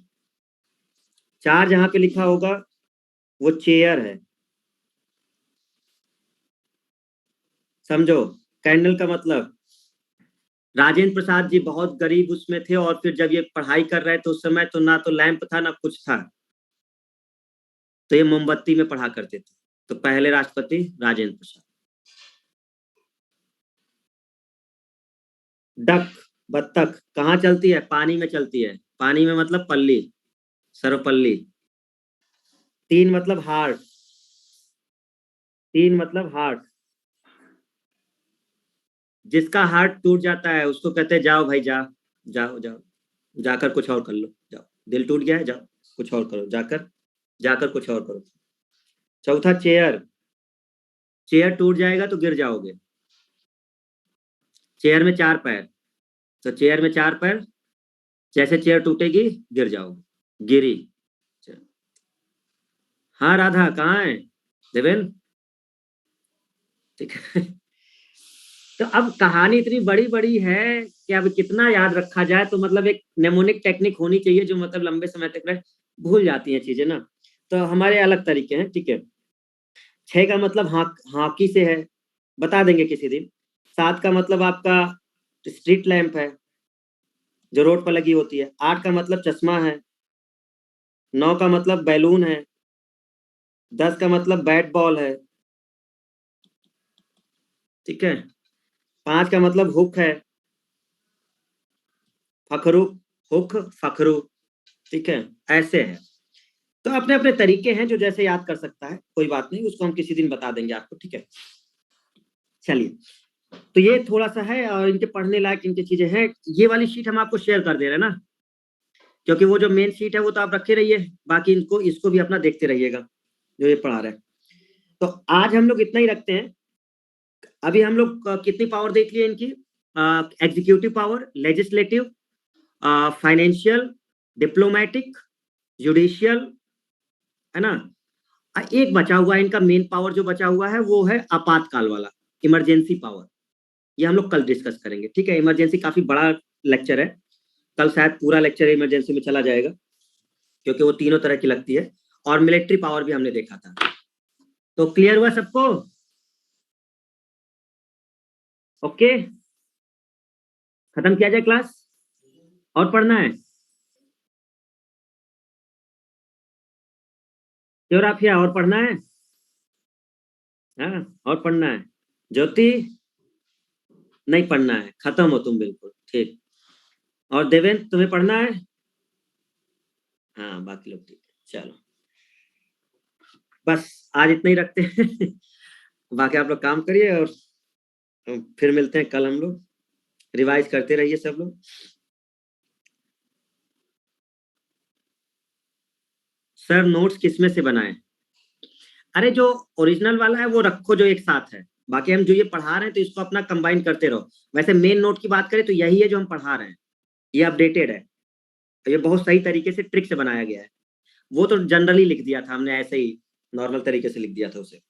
4 जहां पे लिखा होगा वो चेयर है, समझो। कैंडल का मतलब, राजेंद्र प्रसाद जी बहुत गरीब उसमें थे, और फिर जब ये पढ़ाई कर रहे थे उस समय तो ना तो लैंप था ना कुछ था, तो ये मोमबत्ती में पढ़ा करते थे। तो पहले राष्ट्रपति राजेंद्र प्रसाद। डक, बत्तख कहाँ चलती है, पानी में चलती है, पानी में मतलब पल्ली, सर्वपल्ली। 3 मतलब हार्ट, 3 मतलब हार्ट, जिसका हार्ट टूट जाता है उसको कहते हैं जाओ भाई जा, जाओ जाओ, जाकर कुछ और कर लो, जाओ, दिल टूट गया है, जाओ कुछ और करो, जाकर, जाकर कुछ और करो। चौथा चेयर, चेयर टूट जाएगा तो गिर जाओगे, चेयर में 4 पैर, तो चेयर में 4 पैर, जैसे चेयर टूटेगी गिर जाओगे, गिरी। हाँ राधा कहाँ है, देवेन, ठीक है। तो अब कहानी इतनी बड़ी बड़ी है कि अब कितना याद रखा जाए, तो मतलब एक नेमोनिक टेक्निक होनी चाहिए जो मतलब लंबे समय तक रहे, भूल जाती हैं चीजें ना, तो हमारे अलग तरीके हैं, ठीक है। 6 का मतलब हॉकी से है, बता देंगे किसी दिन। 7 का मतलब आपका स्ट्रीट लैंप है, जो रोड पर लगी होती है। 8 का मतलब चश्मा है। 9 का मतलब बैलून है। 10 का मतलब बैट बॉल है। ठीक है। 5 का मतलब हुक है, फखरू, हुक फखरू, ठीक है, ऐसे है। तो अपने अपने तरीके हैं, जो जैसे याद कर सकता है, कोई बात नहीं, उसको हम किसी दिन बता देंगे आपको, ठीक है। चलिए, तो ये थोड़ा सा है, और इनके पढ़ने लायक इनकी चीजें हैं। ये वाली शीट हम आपको शेयर कर दे रहे हैं ना, क्योंकि वो जो मेन शीट है वो तो आप रखे रहिए, बाकी इनको इसको भी अपना देखते रहिएगा जो ये पढ़ा रहे हैं। तो आज हम लोग इतना ही रखते हैं। अभी हम लोग कितनी पावर देख लिए इनकी? Executive power, legislative, financial, diplomatic, judicial, है ना। एक बचा हुआ है इनका मेन पावर, जो बचा हुआ है वो है आपातकाल वाला, इमरजेंसी पावर। ये हम लोग कल डिस्कस करेंगे, ठीक है। इमरजेंसी काफी बड़ा लेक्चर है, कल शायद पूरा लेक्चर इमरजेंसी में चला जाएगा, क्योंकि वो तीनों तरह की लगती है। और मिलिट्री पावर भी हमने देखा था। तो क्लियर हुआ सबको? ओके, खत्म किया जाए क्लास, और पढ़ना है? ज्योग्राफिया और पढ़ना है? हाँ, और पढ़ना है। ज्योति, नहीं पढ़ना है, खत्म हो तुम बिल्कुल, ठीक। और देवेंद्र, तुम्हें पढ़ना है? हाँ, बाकी लोग ठीक है, चलो बस आज इतना ही रखते हैं। बाकी आप लोग काम करिए, और फिर मिलते हैं कल हम लोग। रिवाइज करते रहिए सब लोग। सर नोट्स किसमें से बनाए? अरे जो ओरिजिनल वाला है वो रखो, जो एक साथ है। बाकी हम जो ये पढ़ा रहे हैं तो इसको अपना कंबाइन करते रहो। वैसे मेन नोट की बात करें तो यही है जो हम पढ़ा रहे हैं, ये अपडेटेड है। ये बहुत सही तरीके से ट्रिक से बनाया गया है। वो तो जनरली लिख दिया था हमने, ऐसे ही नॉर्मल तरीके से लिख दिया था उसे।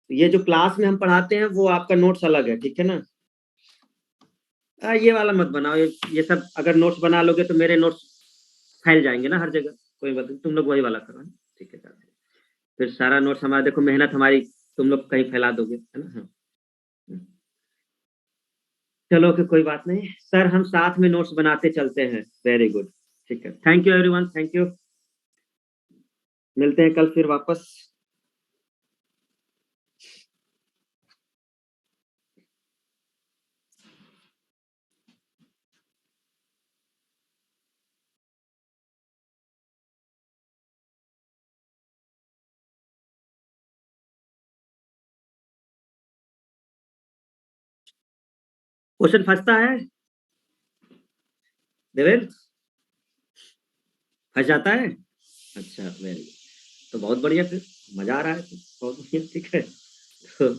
ये जो क्लास में हम पढ़ाते हैं वो आपका नोट्स अलग है, ठीक है ना। ये वाला मत बनाओ, ये सब अगर नोट्स बना लोगे तो मेरे नोट्स फैल जाएंगे ना हर जगह। कोई बात नहीं, तुम लोग वही वाला करो, ठीक है। फिर सारा नोट्स हमारा, देखो मेहनत हमारी तुम लोग कहीं फैला दोगे, है ना। हाँ। चलो कि कोई बात नहीं सर, हम साथ में नोट्स बनाते चलते हैं। वेरी गुड, ठीक है। Thank you everyone, thank you. मिलते हैं कल फिर वापस। क्वेश्चन फंसता है देवेंद्र? फंस जाता है? अच्छा, वेरी गुड। तो बहुत बढ़िया, फिर मजा आ रहा है, तो बहुत बढ़िया, ठीक है। तो